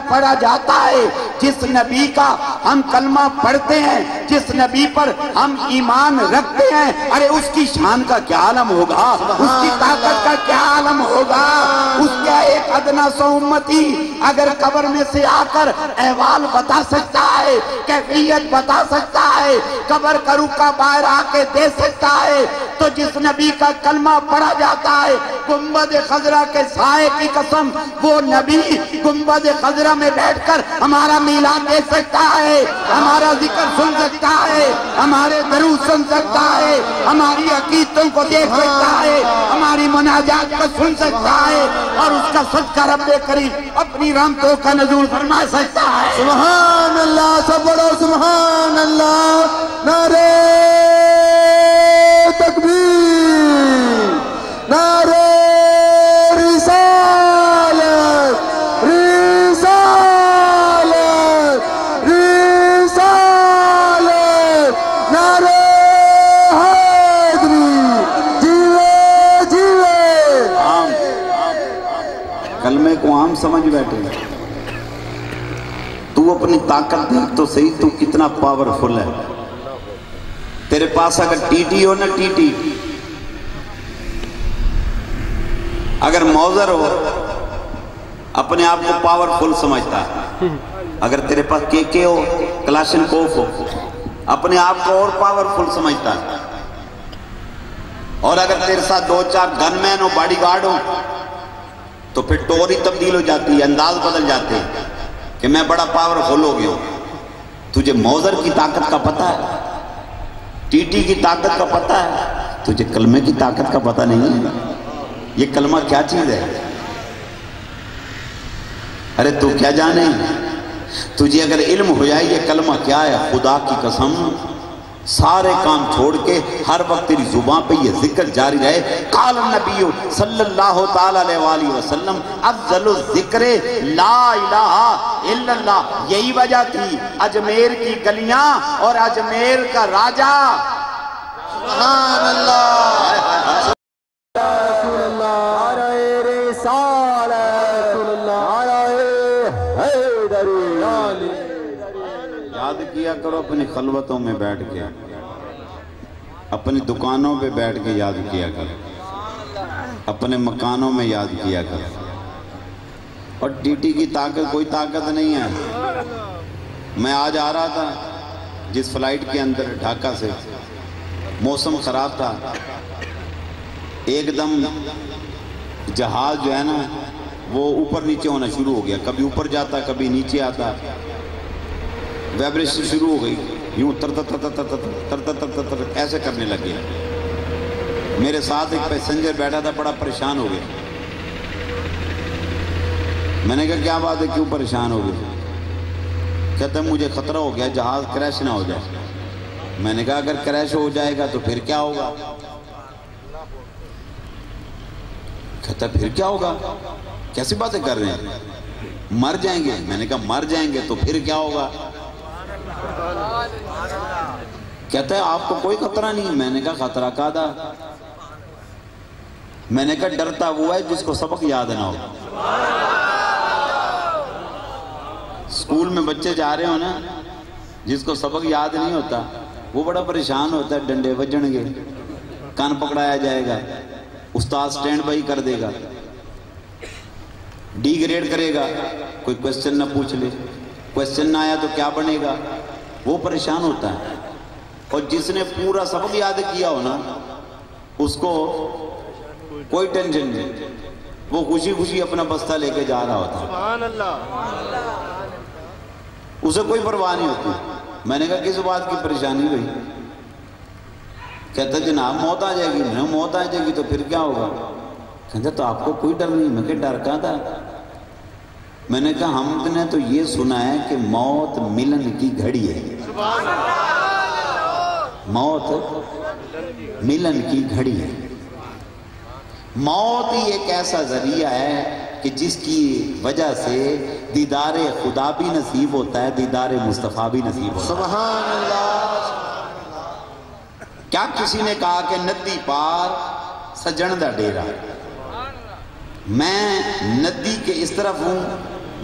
پڑھا جاتا ہے، جس نبی کا ہم کلمہ پڑھتے ہیں، جس نبی پر ہم ایمان رکھتے ہیں، ارے اس کی شان کا کیا عالم ہوگا، اس کی طاقت کا کیا عالم ہوگا۔ اس کا ایک ادنا سا امتی اگر قبر میں سے آ کر احوال بتا سکتا ہے، کیفیت بتا سکتا ہے، قبر کا رکا باہر آ کے دے سکتا ہے، تو جس نبی کا کلمہ پڑھا جاتا ہے گنبد خضرا کے سائے کی قسم، وہ نبی گنبد خضرا میں بیٹھ کر ہمارا میلاد دے سکتا ہے، ہمارا ذکر سن سکتا ہے، ہمارے درود سن سکتا ہے، ہماری عقیدتوں کو دیکھ سکتا ہے، ہماری مناجات کو سن سکتا ہے، اور اس کا صدقہ رب کریم اپنی رحمتوں کا نزول فرما سکتا ہے۔ سبحان اللہ، سب بڑو سبحان اللہ، نعرہ تکبیر، نعرہ رسالت، رسالت، رسالت، نعرہ حیدری، جیوے جیوے۔ کلمے کو عام سمجھ بیٹھے، تو اپنی طاقت دیکھ تو صحیح، تو کتنا پاورفل ہے۔ تیرے پاس اگر ٹی ٹی ہو نا، ٹی ٹی اگر موزر ہو اپنے آپ کو پاورفل سمجھتا ہے، اگر تیرے پاس کے ہو کلاشنکوف ہو، اپنے آپ کو اور پاورفل سمجھتا ہے، اور اگر تیرے ساتھ 2-4 گن مین ہو، باڈی گارڈ ہو، تو پھر ٹوری تبدیل ہو جاتی ہے، انداز بدل جاتے ہیں کہ میں بڑا پاورفل ہو گیا ہوں۔ تجھے موزر کی طاقت کا پتہ ہے، ٹی ٹی کی طاقت کا پتہ ہے، تجھے کلمے کی طاقت کا پتہ نہیں ہے۔ یہ کلمہ کیا چیز ہے؟ ارے تو کیا جانے؟ تجھے اگر علم ہو جائے یہ کلمہ کیا ہے، خدا کی قسم سارے کام چھوڑ کے ہر وقت تیری زبان پہ یہ ذکر جاری رہے۔ قال النبی صلی اللہ تعالی علیہ وآلہ وسلم افضل الذکر لا الہ الا اللہ۔ یہی وجہ تھی اجمیر کی گلیاں اور اجمیر کا راجہ سبحان اللہ یاد کیا کرو اپنی خلوتوں میں بیٹھ کے، اپنی دکانوں پہ بیٹھ کے یاد کیا کرو، اپنے مکانوں میں یاد کیا کرو۔ اور ٹی ٹی کی طاقت کوئی طاقت نہیں ہے۔ میں آج آ رہا تھا جس فلائٹ کے اندر ڈھاکہ سے، موسم خراب تھا، ایک دم جہاز جو ہے نا وہ اوپر نیچے ہونا شروع ہو گیا، کبھی اوپر جاتا کبھی نیچے آتا، ویبریشن شروع ہو گئی، یوں تر تر تر تر تر تر تر تر ایسے کرنے لگ گیا۔ میرے ساتھ ایک پیسنجر بیٹھا تھا، بڑا پریشان ہو گیا۔ میں نے کہا کیا بات ہے، کیوں پریشان ہو گیا؟ کہتا ہے مجھے خطرہ ہو گیا جہاز کریش نہ ہو جائے۔ میں نے کہا اگر کریش ہو جائے گا تو پھر کیا ہوگا؟ کہتا ہے پھر کیا ہوگا؟ کیسی باتیں کر رہے ہیں؟ مر جائیں گے۔ میں نے کہا مر جائیں گے تو پھر کیا ہوگا؟ کہتا ہے آپ کو کوئی خطرہ نہیں۔ میں نے کہا خطرہ کادا؟ میں نے کہا ڈرتا وہ ہے جس کو سبق یاد نہ ہو۔ اسکول میں بچے جا رہے ہو نا، جس کو سبق یاد نہیں ہوتا وہ بڑا پریشان ہوتا ہے، ڈنڈے بجن گے، کان پکڑایا جائے گا، استاد سٹینڈ بائی کر دے گا، ڈی گریڈ کرے گا، کوئی کویسچن نہ پوچھ لے، کویسچن نہ آیا تو کیا بنے گا، وہ پریشان ہوتا ہے۔ اور جس نے پورا سبق یاد کیا ہو نا اس کو کوئی ٹینشن نہیں، وہ خوشی خوشی اپنا بستہ لے کے جا رہا ہوتا ہے، سبحان اللہ، اسے کوئی پرواہ نہیں ہوتی۔ میں نے کہا کس بات کی پریشانی ہوئی؟ کہتا جناب موت آ جائے گی۔ میں نے موت آ جائے گی تو پھر کیا ہوگا؟ کہتا تو آپ کو کوئی ڈر نہیں۔ میں کہ ڈر کہاں تھا؟ میں نے کہا ہم نے تو یہ سنا ہے کہ موت ملن کی گھڑی ہے، موت ملن کی گھڑی ہے۔ موت ہی ایک ایسا ذریعہ ہے کہ جس کی وجہ سے دیدار خدا بھی نصیب ہوتا ہے، دیدار مصطفیٰ بھی نصیب ہوتا ہے۔ سبحان اللہ۔ کیا کسی نے کہا کہ ندی پار سجن دا ڈیرا، میں ندی کے اس طرف ہوں،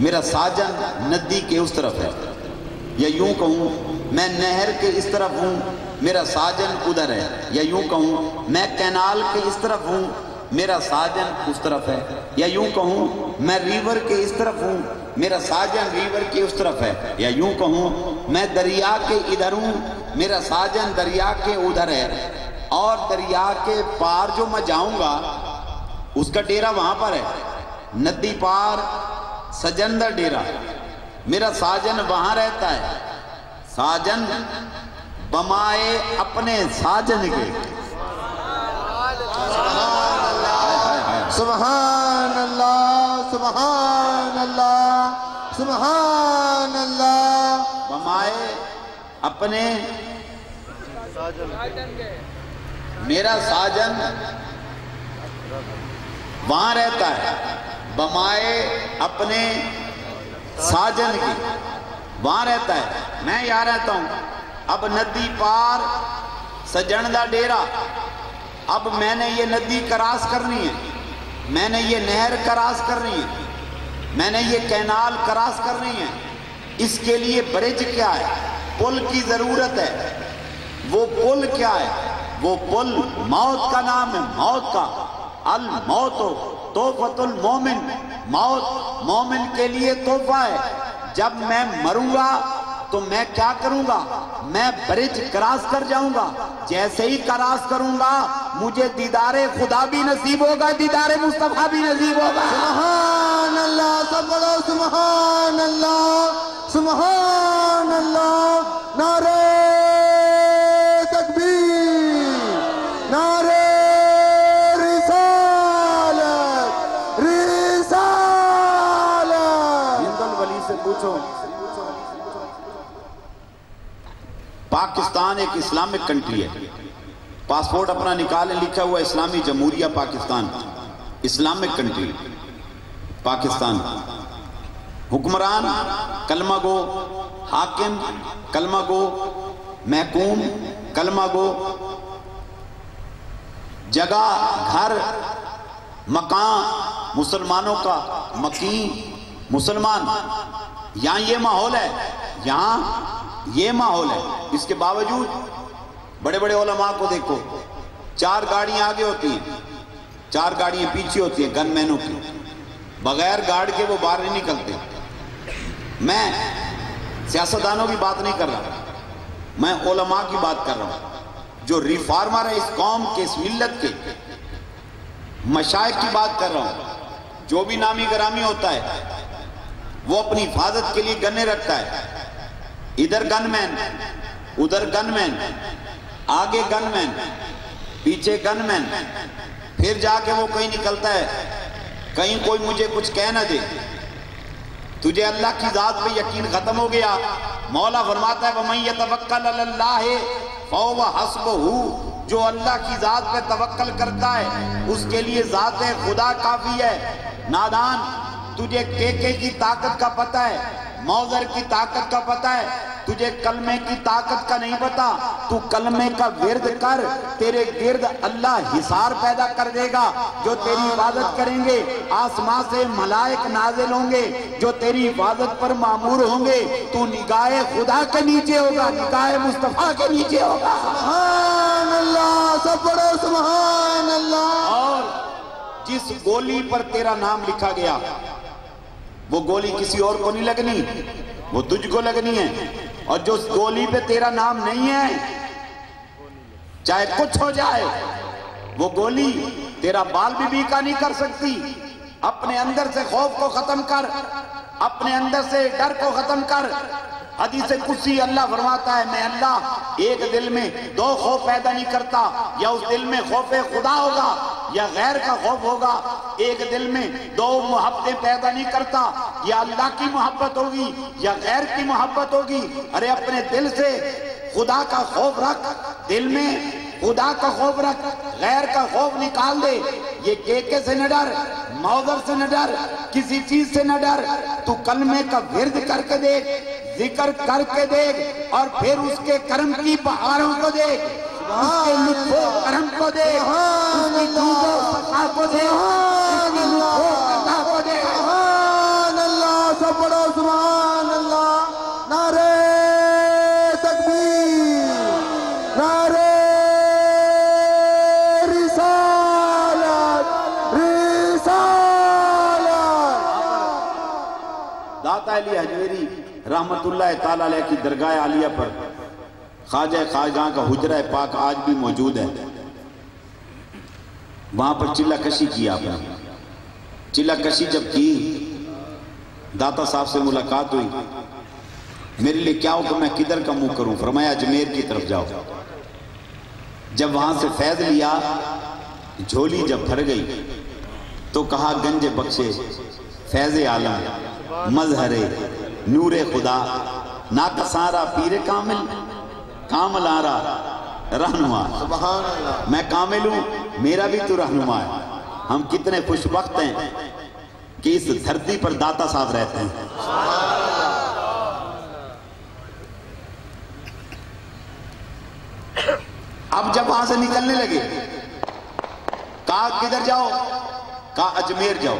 میرا ساجن ندی کے اس طرف ہے، یا یوں کہوں میں نہر کے اس طرف ہوں، میرا ساجن ادھر ہے، یا یوں کہوں میں کینال کے اس طرف ہوں، میرا ساجن اس طرف ہے، یا یوں کہوں میں ریور کے اس طرف ہوں، میرا ساجن ریور کے اس طرف ہے، یا یوں کہوں میں دریا کے ادھر ہوں، میرا ساجن دریا کے ادھر ہے، اور دریا کے پار جو میں جاؤں گا اس کا ڈیرا وہاں پر ہے۔ ندی پار سجن دا ڈیرا، میرا ساجن وہاں رہتا ہے، ساجن بمائے اپنے ساجن کے۔ سبحان اللہ، سبحان اللہ، سبحان اللہ۔ بمائے اپنے میرا ساجن وہاں رہتا ہے، بمائے اپنے ساجن کی وہاں رہتا ہے، میں یہاں رہتا ہوں۔ اب ندی پار سجن دا ڈیرا، اب میں نے یہ ندی کراس کرنی ہے، میں نے یہ نہر کراس کرنی ہے، میں نے یہ کینال کراس کرنی ہے۔ اس کے لیے برج کیا ہے؟ پل کی ضرورت ہے۔ وہ پل کیا ہے؟ وہ پل موت کا نام ہے، موت کا۔ الموت تحفۃ المومن، موت مومن کے لیے تحفہ ہے۔ جب میں مروں گا تو میں کیا کروں گا؟ میں برج کراس کر جاؤں گا. جیسے ہی کراس کروں گا مجھے دیدار خدا بھی نصیب ہوگا, دیدار مصطفیٰ بھی نصیب ہوگا. سبحان اللہ, سب بڑو سبحان اللہ, سبحان اللہ. نعرہ تکبیر, نعرہ رسالت, رسالت. ہند الولی سے پوچھو. پاکستان ایک اسلامک کنٹری ہے. پاسپورٹ اپنا نکالیں, لکھا ہوا اسلامی جمہوریہ پاکستان, اسلامک کنٹری پاکستان. حکمران کلمہ گو, حاکم کلمہ گو, محکوم کلمہ گو. جگہ, گھر, مکان مسلمانوں کا, مکین مسلمان. یہاں یہ ماحول ہے, یہاں یہ ماحول ہے. اس کے باوجود بڑے بڑے علماء کو دیکھو, 4 گاڑیاں آگے ہوتی ہیں, 4 گاڑیاں پیچھے ہوتی ہیں گن مینوں کی. بغیر گارڈ کے وہ باہر نہیں نکلتے. میں سیاستدانوں کی بات نہیں کر رہا, میں علماء کی بات کر رہا ہوں جو ریفارمر ہے اس قوم کے, اس ملت کے. مشائخ کی بات کر رہا ہوں. جو بھی نامی گرامی ہوتا ہے وہ اپنی حفاظت کے لیے گنے رکھتا ہے. ادھر گن مین, ادھر گن مین, آگے گن مین, پیچھے گن مین. پھر جا کے وہ کہیں نکلتا ہے, کہیں کوئی مجھے کچھ کہہ نہ دے. تجھے اللہ کی ذات پہ یقین ختم ہو گیا. مولا فرماتا ہے وَمَن يَتَوَكَّلْ عَلَى اللَّهِ فَهُوَ حَسْبُهُ. جو اللہ کی ذات پہ توکل کرتا ہے اس کے لیے ذات خدا کافی ہے. نادان, تجھے کے کی طاقت کا پتہ ہے, موذر کی طاقت کا پتہ ہے, تجھے کلمے کی طاقت کا نہیں پتا. تو کلمے کا ورد کر, تیرے گرد اللہ حصار پیدا کر دے گا جو تیری حفاظت کریں گے. آسمان سے ملائک نازل ہوں گے جو تیری حفاظت پر مامور ہوں گے. تو نگاہ خدا کے نیچے ہوگا, نگاہ مصطفیٰ کے نیچے ہوگا. سبحان اللہ, سب بڑو سبحان اللہ. اور جس گولی پر تیرا نام لکھا گیا وہ گولی کسی اور کو نہیں لگنی, وہ تجھ کو لگنی ہے. اور جو گولی پہ تیرا نام نہیں ہے چاہے کچھ ہو جائے, وہ گولی تیرا بال بھی بیکا نہیں کر سکتی. اپنے اندر سے خوف کو ختم کر, اپنے اندر سے ڈر کو ختم کر. حدیث قدسی اللہ فرماتا ہے میں اللہ ایک دل میں 2 خوف پیدا نہیں کرتا, یا اس دل میں خوف خدا ہوگا یا غیر کا خوف ہوگا. ایک دل میں 2 محبتیں پیدا نہیں کرتا, یا اللہ کی محبت ہوگی یا غیر کی محبت ہوگی. ارے اپنے دل سے خدا کا خوف رکھ, دل میں خدا کا خوف رکھ, غیر کا خوف نکال دے. یہ کے سے نہ ڈر, موذر سے نہ ڈر, کسی چیز سے نہ ڈر. تو کلمے کا ورد کر کے دیکھ, ذکر کر کے دیکھ, اور پھر اس کے کرم کی بہاروں کو دیکھ, اس کے لطف و کرم کو دیکھ, اس کی دود و صفا کو دیکھ, اس کی لطف و عطا کو دیکھ. سبحان اللہ, سب بڑو سبحان اللہ. نعرہ تکبیر, نعرہ رسالت, رسالت. داتا علی حجویری رحمت اللہ تعالیٰ علیہ کی درگاہ عالیہ پر خواجہ خواجہاں کا حجرہ پاک آج بھی موجود ہے. وہاں پر چلہ کشی کی آپ نے. چلہ کشی جب کی, داتا صاحب سے ملاقات ہوئی. میرے لیے کیا ہو کہ میں کدھر کا منہ کروں؟ فرمایا اجمیر کی طرف جاؤ. جب وہاں سے فیض لیا, جھولی جب بھر گئی تو کہا گنج بخشے فیض عالم, مظہر نور خدا, ناکسارا پیر کامل, کامل آرا رہنما. سبحان اللہ. میں کامل ہوں, میرا بھی تو رہنما ہے. ہم کتنے خوش بخت ہیں کہ اس دھرتی پر داتا صاحب رہتے ہیں. اب جب وہاں سے نکلنے لگے, کہا کدھر جاؤ؟ کہا اجمیر جاؤ,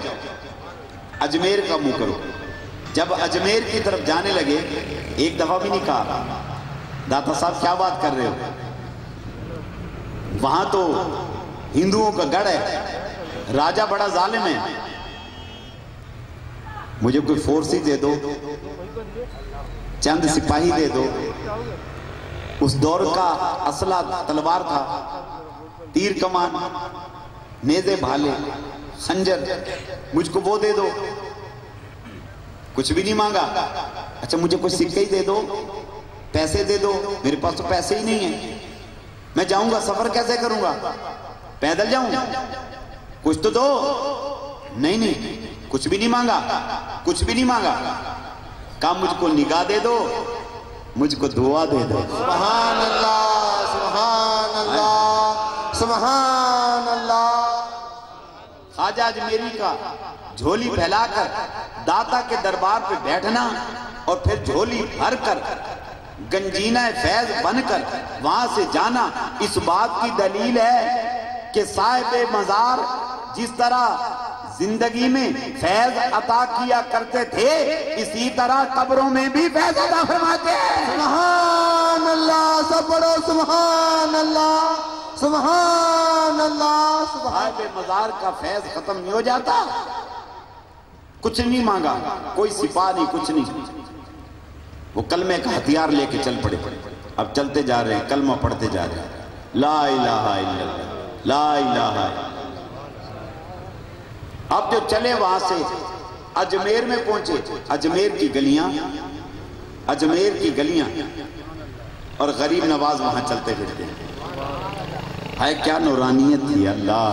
اجمیر کا منہ کرو. جب اجمیر کی طرف جانے لگے, ایک دفعہ بھی نہیں کہا داتا صاحب کیا بات کر رہے ہو, وہاں تو ہندوؤں کا گڑھ ہے, راجہ بڑا ظالم ہے, مجھے کوئی فورس ہی دے دو, چند سپاہی دے دو. اس دور کا اسلحہ تلوار تھا، تیر کمان، نیزے بھالے، خنجر، مجھ کو وہ دے دو. کچھ بھی نہیں مانگا. اچھا مجھے کچھ سکے ہی دے دو، پیسے دے دو. میرے پاس تو پیسے ہی نہیں ہیں، میں جاؤں گا سفر کیسے کروں گا؟ پیدل جاؤں؟ کچھ تو دو. نہیں کچھ بھی نہیں مانگا، کچھ بھی نہیں مانگا. کہا مجھ کو نگاہ دے دو، مجھ کو دعا دے دو. سبحان اللہ، سبحان اللہ، سبحان اللہ. خواجہ اجمیری کا جھولی پھیلا کر داتا کے دربار پہ بیٹھنا اور پھر جھولی بھر کر گنجینہ فیض بن کر وہاں سے جانا، اس بات کی دلیل ہے کہ صاحب مزار جس طرح زندگی میں فیض عطا کیا کرتے تھے، اسی طرح قبروں میں بھی فیض عطا فرماتے ہیں. سبحان اللہ، سب پڑھو سبحان اللہ، سبحان اللہ. صاحب مزار کا فیض ختم نہیں ہو جاتا. کچھ نہیں مانگا، کوئی سپاہ نہیں، کچھ نہیں. وہ کلمے کا ہتھیار لے کے چل پڑے. اب چلتے جا رہے ہیں، کلمہ پڑھتے جا رہے ہیں، لا الہ الا اللہ، لا الہ الا اللہ. اب جو چلے وہاں سے اجمیر میں پہنچے. اجمیر کی گلیاں، اجمیر کی گلیاں، اور غریب نواز وہاں چلتے پھرتے ہیں. ہے کیا نورانیت تھی. اللہ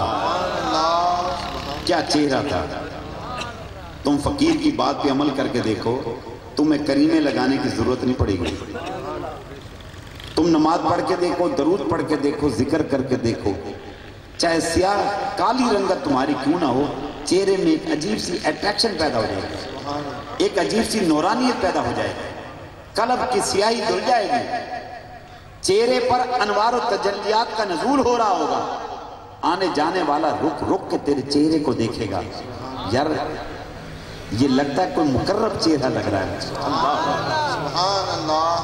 کیا چہرہ تھا. تم فقیر کی بات پہ عمل کر کے دیکھو، تمہیں کریمے لگانے کی ضرورت نہیں پڑے گی. تم نماز پڑھ کے دیکھو، درود پڑھ کے دیکھو، ذکر کر کے دیکھو، چاہے سیاہ کالی رنگت تمہاری کیوں نہ ہو، چہرے میں ایک عجیب سی اٹریکشن پیدا ہو جائے گی، ایک عجیب سی نورانیت پیدا ہو جائے گی. قلب کی سیاہی دھل جائے گی، چہرے پر انوار و تجلیات کا نزول ہو رہا ہوگا. آنے جانے والا رک رک کے تیرے چہرے کو دیکھے گا. یار یہ لگتا ہے کوئی مقرب چہرہ لگ رہا ہے. سبحان اللہ.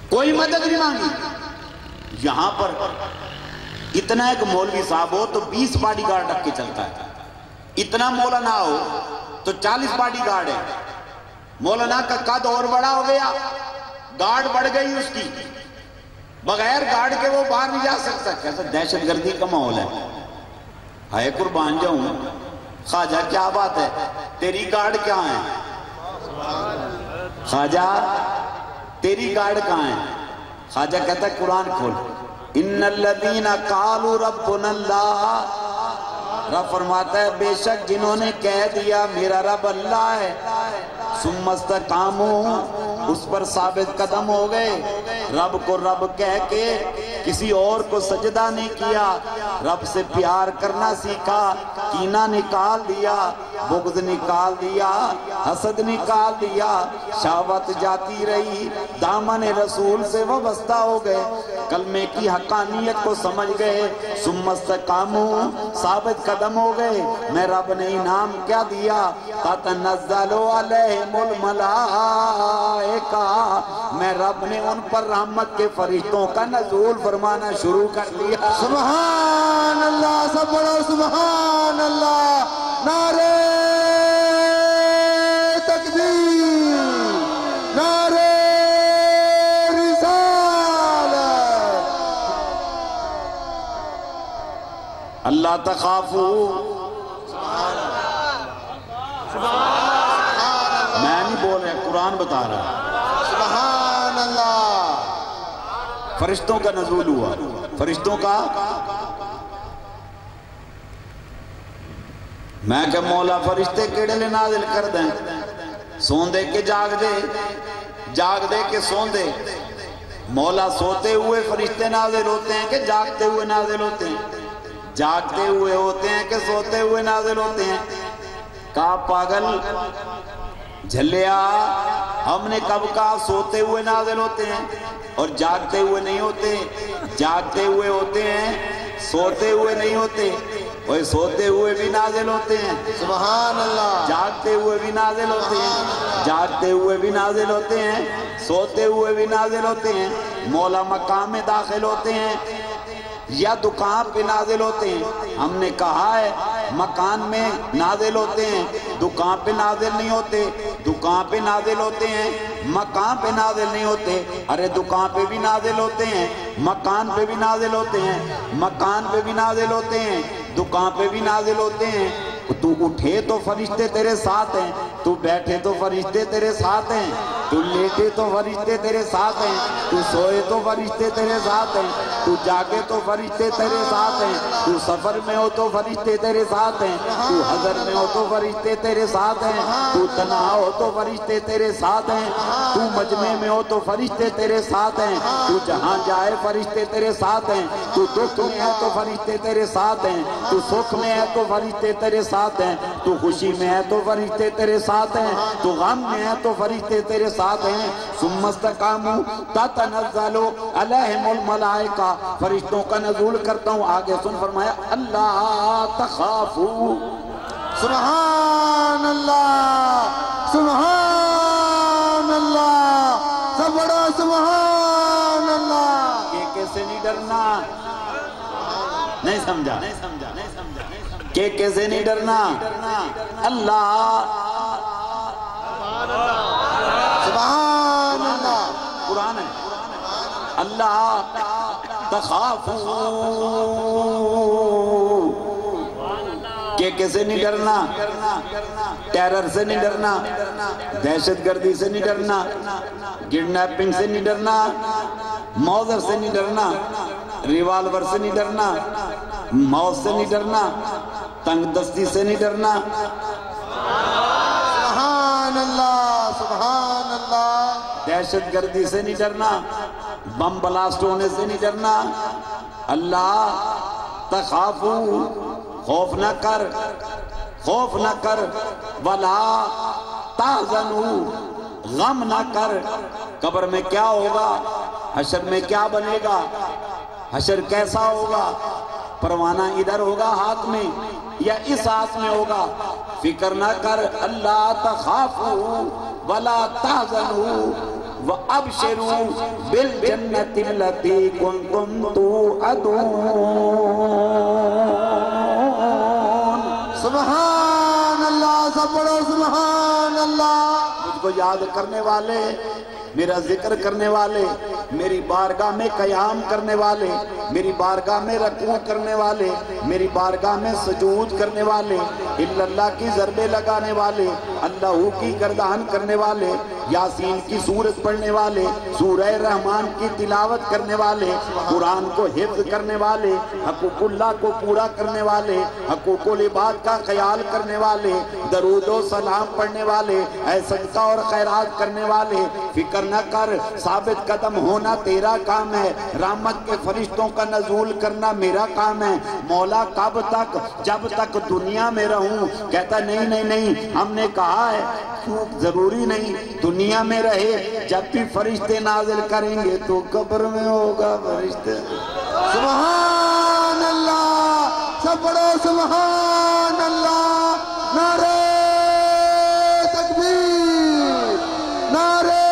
کوئی مدد نہیں مانگی. یہاں پر اتنا ایک مولوی صاحب ہو تو 20 باڈی گارڈ رکھ کے چلتا ہے. اتنا مولانا ہو تو 40 باڈی گارڈ ہے. مولانا کا قد اور بڑا ہو گیا، گارڈ بڑھ گئی اس کی، بغیر گارڈ کے وہ باہر نہیں جا سکتا. کیسا دہشت گردی کا ماحول ہے. ہائے قربان جاؤں. خواجہ کیا بات ہے، تیری گارڈ کہاں ہے؟ خواجہ تیری گارڈ کہاں ہے؟ خواجہ کہتا ہے قرآن کھول. ان الذین قالوا ربنا اللہ. رب فرماتا ہے بے شک جنہوں نے کہہ دیا میرا رب اللہ ہے، ثم استقاموا، اس پر ثابت قدم ہو گئے، رب کو رب کہہ کے کسی اور کو سجدہ نہیں کیا، رب سے پیار کرنا سیکھا، کینہ نکال دیا، بغض نکال دیا، حسد نکال دیا، شہوت جاتی رہی، دامن رسول سے وابستہ ہو گئے، کلمے کی حقانیت کو سمجھ گئے، ثم استقاموا، ثابت قدم ہو گئے. میں رب نے انعام کیا دیا؟ تتنزل علیہم الملائکہ، میں رب نے ان پر رحمت کے فرشتوں کا نزول فرمانا شروع کر دیا. سبحان اللہ، سب بڑھو سبحان اللہ. نعرہ تکبیر، نعرہ اللہ تخافو. میں نہیں بول رہا، قرآن بتا رہا. سبحان اللہ. فرشتوں کا نزول ہوا، فرشتوں کا. میں کہ مولا فرشتے کیڑے لے نازل کر دیں، سون دے کے جاگ دے، جاگ دے کے سون دے. مولا سوتے ہوئے فرشتے نازل ہوتے ہیں کہ جاگتے ہوئے نازل ہوتے ہیں؟ جاگتے ہوئے ہوتے ہیں کہ سوتے ہوئے نازل ہوتے ہیں؟ کہا پاگل جھلیا، ہم نے کب کہا سوتے ہوئے نازل ہوتے ہیں اور جاگتے ہوئے نہیں ہوتے؟ جاگتے ہوئے ہوتے ہیں، سوتے ہوئے نہیں ہوتے. وہ سوتے ہوئے بھی نازل ہوتے ہیں، سبحان اللہ. جاگتے ہوئے بھی نازل ہوتے ہیں، جاگتے ہوئے بھی نازل ہوتے ہیں، سوتے ہوئے بھی نازل ہوتے ہیں. مولا مقام میں داخل ہوتے ہیں یا دکان پہ نازل ہوتے ہیں؟ ہم نے کہا ہے مکان میں نازل ہوتے ہیں، دکان پہ نازل نہیں ہوتے، دکان پہ نازل ہوتے ہیں، مکان پہ نازل نہیں ہوتے، ارے دکان پہ بھی نازل ہوتے ہیں، مکان پہ بھی نازل ہوتے ہیں، مکان پہ بھی نازل ہوتے ہیں، دکان پہ بھی نازل ہوتے ہیں۔ تو اٹھے تو فرشتے تیرے ساتھ ہیں، تو بیٹھے تو فرشتے تیرے ساتھ ہیں، تو لیٹے تو فرشتے تیرے ساتھ ہیں، تو سوئے تو فرشتے تیرے ساتھ ہیں، تو جاگے تو فرشتے تیرے ساتھ ہیں، تو سفر میں ہو تو فرشتے تیرے ساتھ ہیں، تو حضر میں ہو تو فرشتے تیرے ساتھ ہیں، تو تنہا ہو تو فرشتے تیرے ساتھ ہیں، تو مجمع میں ہو تو فرشتے تیرے ساتھ ہیں، تو جہاں جائے فرشتے تیرے ساتھ ہیں، تو دکھ میں ہے تو فرشتے تیرے ساتھ ہیں، تو سکھ میں ہے تو فرشتے تیرے ساتھ ہیں، تو خوشی میں ہے تو فرشتے تیرے ساتھ ہیں، تو غم میں ہے تو فرشتے تیرے ساتھ ہیں۔ ثم استقاموا تتنزل علیہم الملائکہ، فرشتوں کا نزول کرتا ہوں۔ آگے سن فرمایا اللہ تخافوا، سبحان اللہ، سبحان اللہ، سب بڑا سبحان اللہ۔ کہ کیسے نہیں ڈرنا، نہیں سمجھا، کہ کیسے نہیں ڈرنا، اللہ سبحان اللہ، قرآن ہے، اللہ تخافوا، کہ کیسے نہیں ڈرنا، ٹیرر سے نہیں ڈرنا، دہشت گردی سے نہیں ڈرنا، کڈنیپنگ سے نہیں ڈرنا، موزر سے نہیں ڈرنا، ریوالور سے نہیں ڈرنا، موت سے نہیں ڈرنا، تنگ دستی سے نہیں ڈرنا، سبحان اللہ، سبحان اللہ، دہشت گردی سے نہیں ڈرنا، بم بلاسٹ ہونے سے نہیں ڈرنا۔ اللہ تخافو، خوف نہ کر، خوف نہ کر، ولا تحزنو، غم نہ کر۔ قبر میں کیا ہوگا، حشر میں کیا بنے گا، حشر کیسا ہوگا، پروانہ ادھر ہوگا ہاتھ میں یا اس ہاتھ میں ہوگا، فکر نہ کر۔ اللہ تخافو ولا تحزنو وابشروا بالجنۃ التي كنتم توعدون۔ سبحان اللہ، سب بڑو سبحان اللہ۔ مجھ کو یاد کرنے والے، میرا ذکر کرنے والے، میری بارگاہ میں قیام کرنے والے، میری بارگاہ میں رکوع کرنے والے، میری بارگاہ میں سجود کرنے والے، اللہ کی ضربے لگانے والے، اللہ کی گردان کرنے والے، یاسین کی سورت پڑھنے والے، سورہ رحمان کی تلاوت کرنے والے، قرآن کو حفظ کرنے والے، حقوق اللہ کو پورا کرنے والے، حقوق العباد کا خیال کرنے والے، درود و سلام پڑھنے والے، اے صدقہ اور خیرات کرنے والے، فکر نہ کر، ثابت قدم ہونا تیرا کام ہے، رحمت کے فرشتوں کا نزول کرنا میرا کام ہے۔ مولا کب تک؟ جب تک دنیا میں رہوں۔ کہتا نہیں نہیں نہیں، ہم نے کہا ہے ضروری نہیں دنیا میں رہے، جب بھی فرشتے نازل کریں گے تو قبر میں ہوگا فرشتے۔ سبحان اللہ، سب بڑو سبحان اللہ۔ نعرہ تکبیر، نعرہ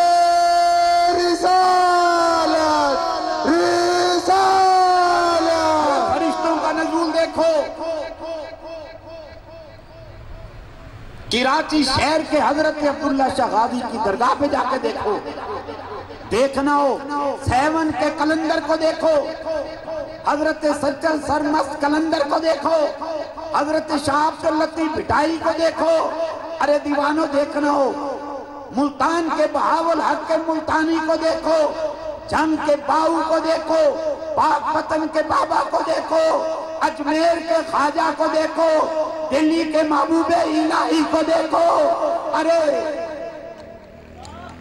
رسالت، رسالت۔ فرشتوں کا نزول دیکھو، کراچی شہر کے حضرت عبداللہ شاہ غازی کی درگاہ پہ جا کے دیکھو، دیکھنا ہو 7 کے کلندر کو دیکھو، حضرت سچن سرمست کلندر کو دیکھو، حضرت شاہ عبداللطیف بھٹائی کو دیکھو۔ ارے دیوانوں دیکھنا ہو ملتان کے بہاول حق کے ملتانی کو دیکھو، جم کے باؤ کو دیکھو، پاک پتن کے بابا کو دیکھو، اجمیر کے خواجہ کو دیکھو، دلی کے محبوب الہی کو دیکھو، ارے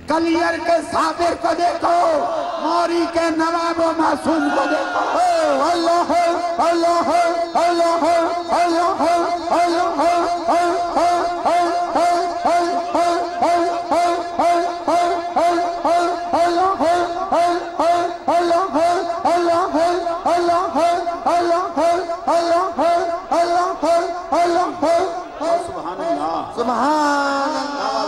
کلیر کے صابر کو دیکھو، موری کے نواب و معصوم کو دیکھو۔ اللہ اللہ اللہ اللہ سبحان اللہ۔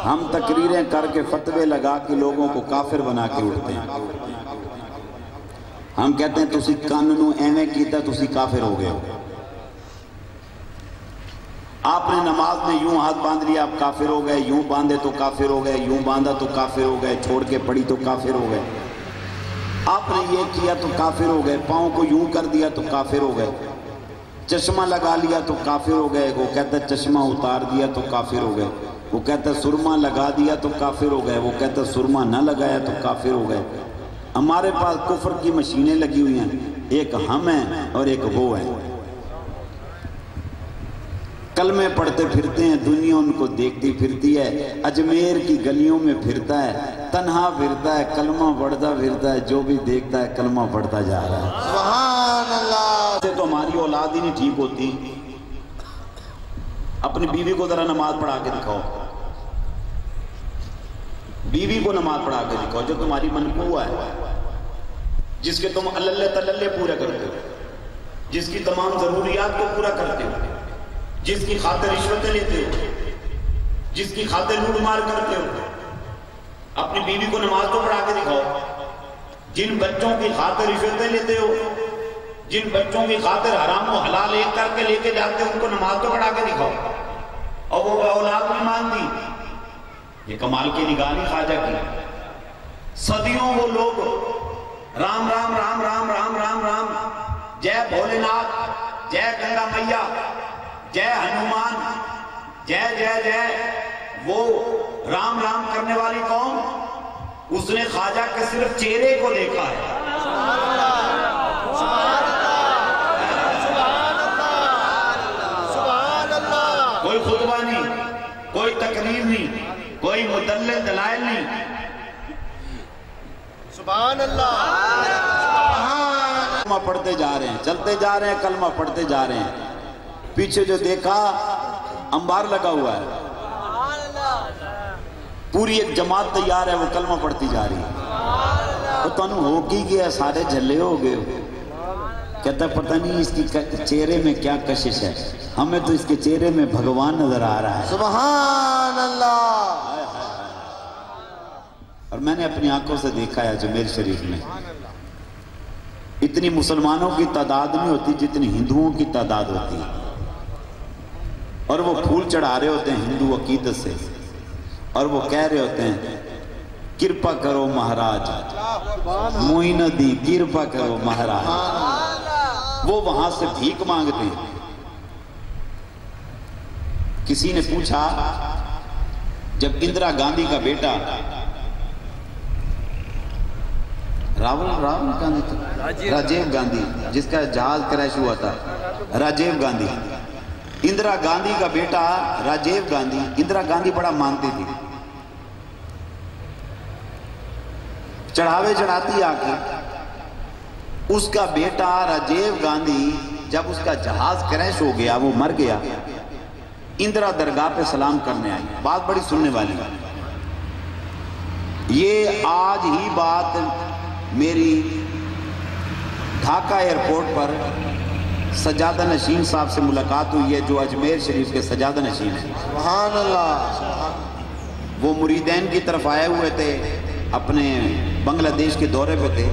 ہم تقریریں کر کے فتوے لگا کے لوگوں کو کافر بنا کے اٹھتے ہیں، ہم کہتے ہیں تسی کان نو ایویں کیتا تسی کافر ہو گئے ہو. آپ نے نماز میں یوں ہاتھ باندھ لیا آپ کافر ہو گئے, یوں باندھے تو کافر ہو گئے, یوں باندھا تو کافر ہو گئے, چھوڑ کے پڑی تو کافر ہو گئے. آپ نے یہ کیا تو کافر ہو گئے, پاؤں کو یوں کر دیا تو کافر ہو گئے, چشمہ لگا لیا تو کافر ہو گئے. وہ کہتا ہے چشمہ اتار دیا تو کافر ہو گئے. وہ کہتا ہے سرما لگا دیا تو کافر ہو گئے. وہ کہتا ہے سرما نہ لگایا تو کافر ہو گئے. ہمارے پاس کفر کی مشینیں لگی ہوئی ہیں, ایک ہم ہیں اور ایک وہ ہے. کلمے پڑھتے پھرتے ہیں, دنیا ان کو دیکھتی پھرتی ہے. اجمیر کی گلیوں میں پھرتا ہے, تنہا پھرتا ہے, کلمہ پڑھتا پھرتا ہے. جو بھی دیکھتا ہے کلمہ پڑھتا جا رہا ہے. سبحان اللہ. تو ہماری اولاد ہی نہیں ٹھیک ہوتی. اپنی بیوی کو ذرا نماز پڑھا کے دکھاؤ, بیوی کو نماز پڑھا کے دکھاؤ جو تمہاری منقوہ ہے, جس کے تم اللہ تللے پورے کرتے ہو, جس کی تمام ضروریات کو پورا کرتے ہو, جس کی خاطر رشوتیں لیتے ہو, جس کی خاطر لوٹ مار کرتے ہو. اپنی بیوی کو نماز تو پڑھا کے دکھاؤ. جن بچوں کی خاطر رشوتیں لیتے ہو, جن بچوں کی خاطر حرام و حلال ایک کر کے لے کے جاتے ہو, ان کو نماز تو پڑھا کے دکھاؤ. اور وہ اولاد نہیں مانتی. یہ کمال کی نگاہ نہیں خواجہ کی. صدیوں وہ لوگ رام رام رام رام رام رام رام, جے بھولے ناتھ, جے گنگا میاں, جے ہنومان, جے جے جے, وہ رام رام کرنے والی قوم, اس نے خواجہ کے صرف چہرے کو دیکھا ہے. کوئی خطبہ نہیں, کوئی تقریر نہیں, کوئی مدلل دلائل نہیں. سبحان اللہ. کلمہ پڑھتے جا رہے ہیں, چلتے جا رہے ہیں, کلمہ پڑھتے جا رہے ہیں. پیچھے جو دیکھا انبار لگا ہوا ہے, پوری ایک جماعت تیار ہے, وہ کلمہ پڑھتی جا رہی ہے. تو تنو ہو کی گیا, سارے جھلے ہو گئے. کہتا ہے پتہ نہیں اس کی چہرے میں کیا کشش ہے, ہمیں تو اس کے چہرے میں بھگوان نظر آ رہا ہے. سبحان اللہ. اور میں نے اپنی آنکھوں سے دیکھا ہے اجمیر شریف میں اتنی مسلمانوں کی تعداد نہیں ہوتی جتنی ہندوؤں کی تعداد ہوتی ہے. اور وہ پھول چڑھا رہے ہوتے ہیں ہندو عقیدت سے, اور وہ کہہ رہے ہوتے ہیں کرپا کرو مہاراج معین الدین, کرپا کرو مہاراج. وہ وہاں سے بھیک مانگتے ہیں. کسی نے پوچھا جب اندرا گاندھی کا بیٹا راجیو گاندھی, جس کا جہاز کریش ہوا تھا, راجیو گاندھی, اندرا گاندھی کا بیٹا راجیو گاندھی, اندرا گاندھی بڑا مانتی تھی, چڑھاوے چڑھاتی آ کے. اس کا بیٹا راجیو گاندھی جب اس کا جہاز کریش ہو گیا, وہ مر گیا, اندرا درگاہ پہ سلام کرنے آئی. بات بڑی سننے والی ہے. یہ آج ہی بات میری ڈھاکہ ایئرپورٹ پر سجادہ نشین صاحب سے ملاقات ہوئی ہے, جو اجمیر شریف کے سجادہ نشین ہیں. سبحان اللہ. وہ مریدین کی طرف آئے ہوئے تھے, اپنے بنگلہ دیش کے دورے پہ تھے,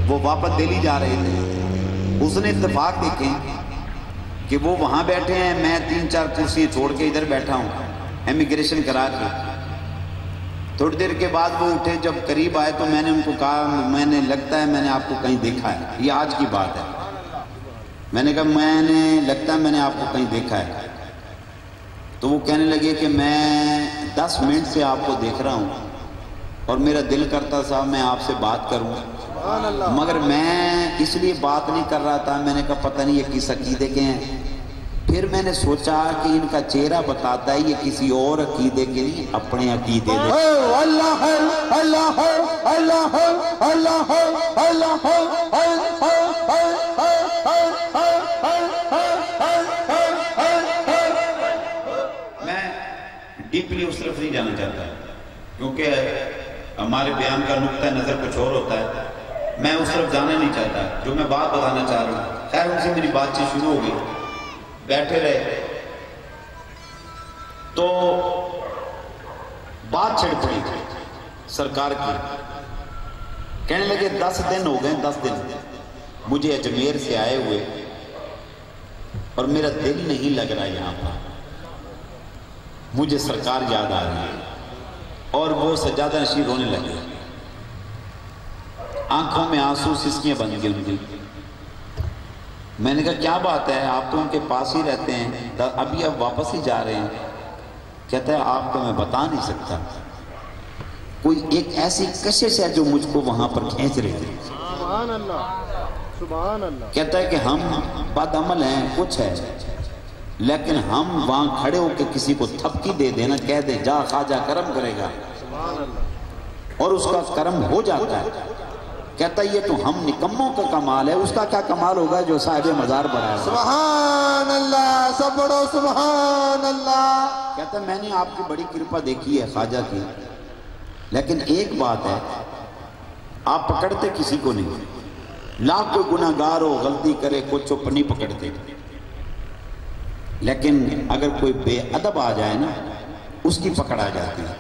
وہ واپس دہلی جا رہے تھے. اس نے اتفاق دیکھیں کہ وہ وہاں بیٹھے ہیں, میں 3-4 کرسیاں چھوڑ کے ادھر بیٹھا ہوں امیگریشن کرا کے. تھوڑی دیر کے بعد وہ اٹھے, جب قریب آئے تو میں نے ان کو کہا میں نے لگتا ہے میں نے آپ کو کہیں دیکھا ہے. یہ آج کی بات ہے. میں نے کہا میں نے لگتا ہے میں نے آپ کو کہیں دیکھا ہے. تو وہ کہنے لگے کہ میں 10 منٹ سے آپ کو دیکھ رہا ہوں اور میرا دل کرتا صاحب میں آپ سے بات کروں, مگر میں اس لیے بات نہیں کر رہا تھا. میں نے کہا پتہ نہیں یہ کس عقیدے کے ہیں. پھر میں نے سوچا کہ ان کا چہرہ بتاتا ہے یہ کسی اور عقیدے کے نہیں, اپنے عقیدے دے. اللہ ہے, اللہ ہے, اللہ ہے, اللہ ہے, اللہ ہے, میں ڈیپلی اس طرف نہیں جانا چاہتا کیونکہ ہمارے بیان کا نقطہ نظر کچھ اور ہوتا ہے. میں اس طرف جانا نہیں چاہتا. جو میں بات بتانا چاہ رہا ہوں, خیر ان سے میری بات چیت شروع ہو گئی, بیٹھے رہے تو بات چھڑ پڑی سرکار کی. کہنے لگے 10 دن ہو گئے, 10 دن مجھے اجمیر سے آئے ہوئے اور میرا دل نہیں لگ رہا یہاں پر، مجھے سرکار یاد آ رہی ہے، اور وہ سجادہ نشین رونے لگے، آنکھوں میں آنسو سسکیاں بن گئی ان کی۔ میں نے کہا کیا بات ہے، آپ تو ان کے پاس ہی رہتے ہیں، ابھی آپ واپس ہی جا رہے ہیں؟ کہتا ہے آپ کو میں بتا نہیں سکتا، کوئی ایک ایسی کشش ہے جو مجھ کو وہاں پر کھینچ رہی تھی۔ سبحان اللہ، سبحان اللہ۔ کہتا ہے کہ ہم بد عمل ہیں، کچھ ہے، لیکن ہم وہاں کھڑے ہو کے کسی کو تھپکی دے دینا، کہہ دیں جا خواجہ کرم کرے گا، اور اس کا کرم ہو جاتا ہے۔ کہتا ہے یہ تو ہم نکموں کا کمال ہے، اس کا کیا کمال ہوگا جو صاحب مزار بڑھا ہے۔ سبحان اللہ، سب بڑھو سبحان اللہ۔ کہتا ہے میں نے آپ کی بڑی کرپا دیکھی ہے خواجہ کی، لیکن ایک بات ہے، آپ پکڑتے کسی کو نہیں، لاکھ کوئی گناہ گار ہو غلطی کرے کچھ چپ نہیں پکڑتے، لیکن اگر کوئی بے ادب آ جائے نا اس کی پکڑ آ جاتی ہے۔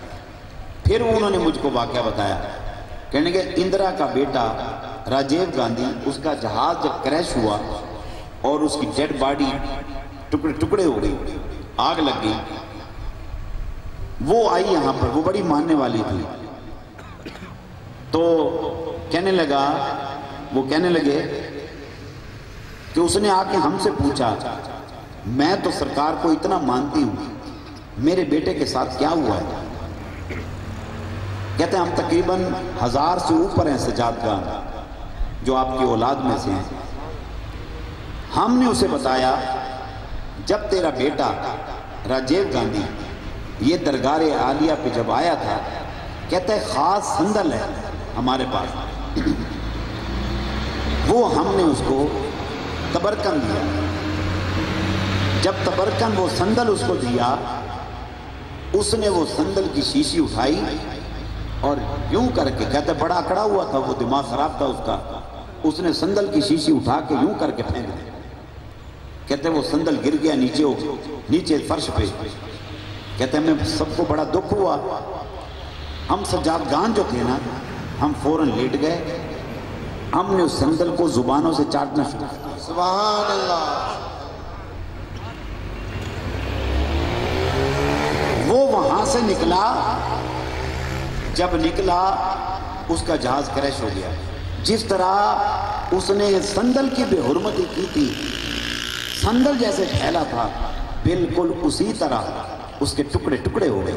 پھر انہوں نے مجھ کو واقعہ بتایا، کہنے کہ اندرا کا بیٹا راجیو گاندھی، اس کا جہاز جب کریش ہوا اور اس کی ڈیڈ باڈی ٹکڑے ٹکڑے ہو گئی، آگ لگ گئی، وہ آئی یہاں پر، وہ بڑی ماننے والی تھی، تو کہنے لگے کہ اس نے آ کے ہم سے پوچھا، میں تو سرکار کو اتنا مانتی ہوں، میرے بیٹے کے ساتھ کیا ہوا ہے؟ کہتے ہیں ہم تقریباً 1000 سے اوپر ہیں سجادگاہ جو آپ کی اولاد میں سے ہیں۔ ہم نے اسے بتایا جب تیرا بیٹا راجیو گاندھی یہ درگاہ عالیہ پہ جب آیا تھا، کہتا ہے خاص صندل ہے ہمارے پاس، وہ ہم نے اس کو تبرکن دیا، جب تبرکن وہ صندل اس کو دیا، اس نے وہ صندل کی شیشی اٹھائی اور یوں کر کے، کہتا ہے بڑا اکڑا ہوا تھا، وہ دماغ خراب تھا اس کا، اس نے صندل کی شیشی اٹھا کے یوں کر کے پھینک دی، کہتے ہیں وہ صندل گر گیا نیچے فرش پہ، کہتے ہیں میں سب کو بڑا دکھ ہوا، ہم سجادگان جو تھے نا ہم فوراً لیٹ گئے، ہم نے اس صندل کو زبانوں سے چاٹنا شروع کیا۔ سبحان اللہ۔ وہ وہاں سے نکلا، جب نکلا اس کا جہاز کریش ہو گیا، جس طرح اس نے صندل کی بے حرمتی کی تھی، صندل جیسے پھیلا تھا بالکل اسی طرح اس کے ٹکڑے ٹکڑے ہو گئے،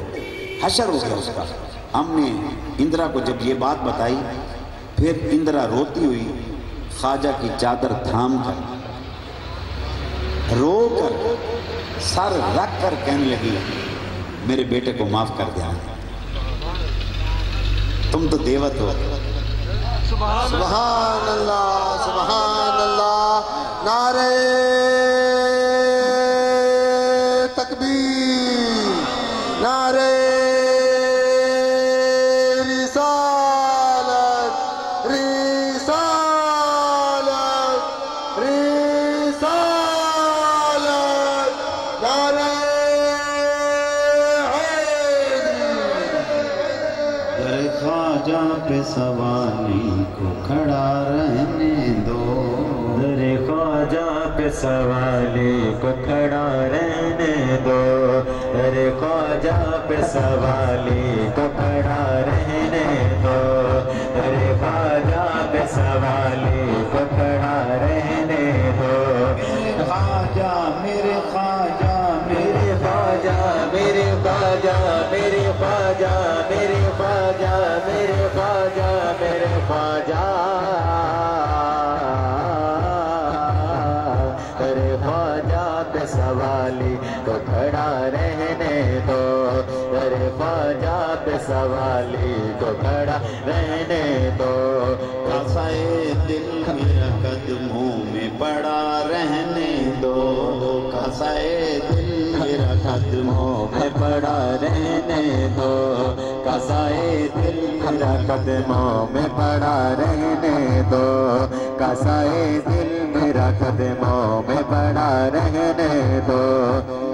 حشر ہو گیا اس کا۔ ہم نے اندرا کو جب یہ بات بتائی، پھر اندرا روتی ہوئی خواجہ کی چادر تھام کر، رو کر، سر رکھ کر کہنے لگی میرے بیٹے کو معاف کر دیا، تم تو دیوت ہو۔ سبحان اللہ، سبحان اللہ، نعرہ تکبیر، نعرہ رسالت، رسالت، رسالت، نعرہ در خواجہ پہ سوالی کو کھڑا رہنے دو، در خواجہ پہ سوالی کو کھڑا رہنے دو، در خواجہ پہ سوالی کو کھڑا رہنے دو، در خواجہ پہ سوالی کو کھڑا رہنے دو، خواجہ میرے خواجہ میرے خواجہ میرے خواجہ میرے خواجہ میرے خواجہ میرے خواجہ میرے خواجہ، تیرے خواجہ پہ سوالی کو کھڑا رہنے دو، تیرے خواجہ پہ سوالی کو کھڑا رہنے دو، کاسائے دل میرا قدموں میں پڑا رہنے دو، کاسائے دل میرا قدموں میں پڑا رہنے دو، کاسائے دل میرا قدموں میں پڑا رہنے دو، کاسائے دل میرا قدموں میں پڑا رہنے دو،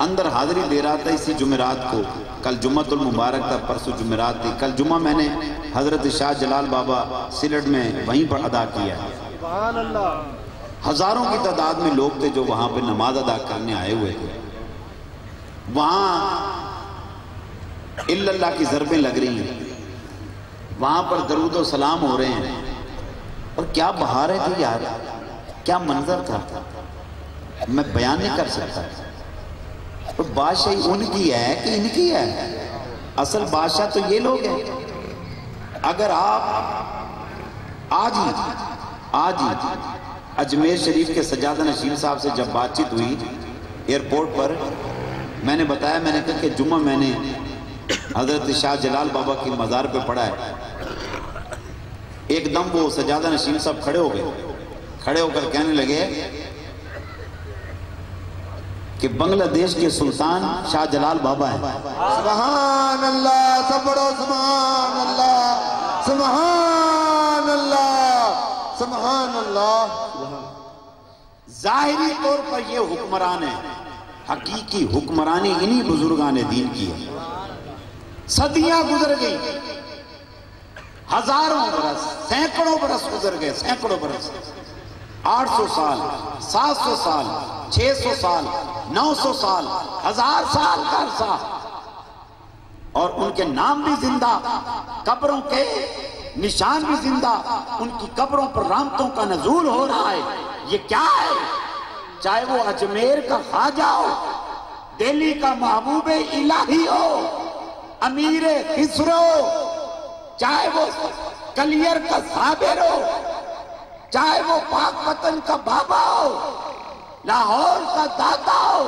اندر حاضری دے رہا تھا اسی جمعرات کو، کل جمعۃ المبارک تھا، پرسوں جمعرات تھی، کل جمعہ میں نے حضرت شاہ جلال بابا سلٹ میں وہیں پر ادا کیا ہے۔ سبحان اللہ۔ ہزاروں کی تعداد میں لوگ تھے جو وہاں پہ نماز ادا کرنے آئے ہوئے تھے۔ وہاں الا اللہ کی ضربیں لگ رہی ہیں، وہاں پر درود و سلام ہو رہے ہیں، اور کیا بہاریں تھی یار، کیا منظر تھا، میں بیان نہیں کر سکتا۔ تو بادشاہی ان کی ہے کہ ان کی ہے؟ اصل بادشاہ تو یہ لوگ ہیں۔ اگر آپ آج ہی اجمیر شریف کے سجادہ نشین صاحب سے جب بات چیت ہوئی ایئرپورٹ پر، میں نے بتایا، میں نے کہا کہ جمعہ میں نے حضرت شاہ جلال بابا کی مزار پہ پڑھا ہے۔ ایک دم وہ سجادہ نشین صاحب کھڑے ہو گئے، کھڑے ہو کر کہنے لگے کہ بنگلہ دیش کے سلطان شاہ جلال بابا ہیں۔ سبحان اللہ، سب پڑھو سبحان اللہ، سبحان اللہ، سبحان اللہ۔ ظاہری طور پر یہ حکمران ہیں، حقیقی حکمرانی انہی بزرگان دین کی ہے۔ صدیاں گزر گئی، ہزاروں برس، سینکڑوں برس گزر گئے، سینکڑوں برس، 800 سال، 700 سال، 600 سال، 900 سال، 1000 سال کا عرصہ، اور ان کے نام بھی زندہ، قبروں کے نشان بھی زندہ، ان کی قبروں پر رحمتوں کا نزول ہو رہا ہے۔ یہ کیا ہے؟ چاہے وہ اجمیر کا خواجہ ہو، دہلی کا محبوب الہی ہو، امیر خسرو، چاہے وہ کلیر کا صابر ہو، چاہے وہ پاک وطن کا بابا ہو، لاہور کا داتا ہو،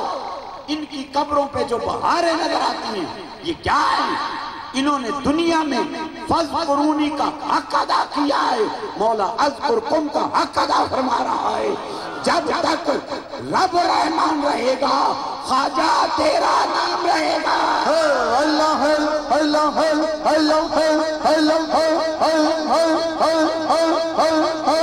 ان کی قبروں پہ جو بہاریں نظر آتی ہیں، یہ کیا ہے؟ انہوں نے دنیا میں فَاذْكُرُونِی کا حق ادا کیا ہے، مولا اذکرکم کا حق ادا فرما رہا ہے۔ جب تک رب رحمان رہے گا، خواجہ تیرا نام رہے گا۔ اللہ ہے، اللہ ہے، اللہ ہے، اللہ ہے، اللہ ہے، اللہ ہے، اللہ ہے،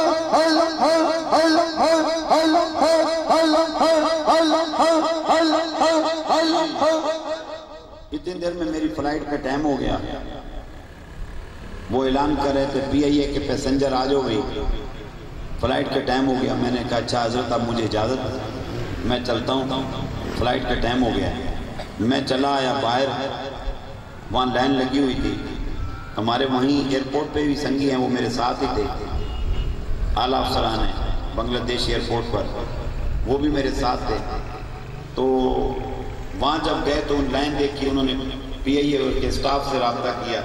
اللہ ہے، اللہ ہے، اللہ ہے، اللہ ہے، اللہ ہے، اللہ ہے، اللہ ہے۔ اتنی دیر میں میری فلائٹ کا ٹائم ہو گیا، وہ اعلان کر رہے تھے پی آئی اے کے پیسنجر آ جاؤ بھائی، فلائٹ کا ٹائم ہو گیا۔ میں نے کہا اچھا حضرت اب مجھے اجازت، میں چلتا ہوں، فلائٹ کا ٹائم ہو گیا۔ میں چلا آیا باہر، وہاں لائن لگی ہوئی تھی، ہمارے وہیں ایئرپورٹ پہ بھی سنگی ہیں، وہ میرے ساتھ ہی تھے، اعلیٰ افسران ہیں بنگلہ دیش ایئرپورٹ پر، وہ بھی میرے ساتھ تھے۔ تو وہاں جب گئے تو ان لائن دیکھی، انہوں نے پی آئی اے کے اسٹاف سے رابطہ کیا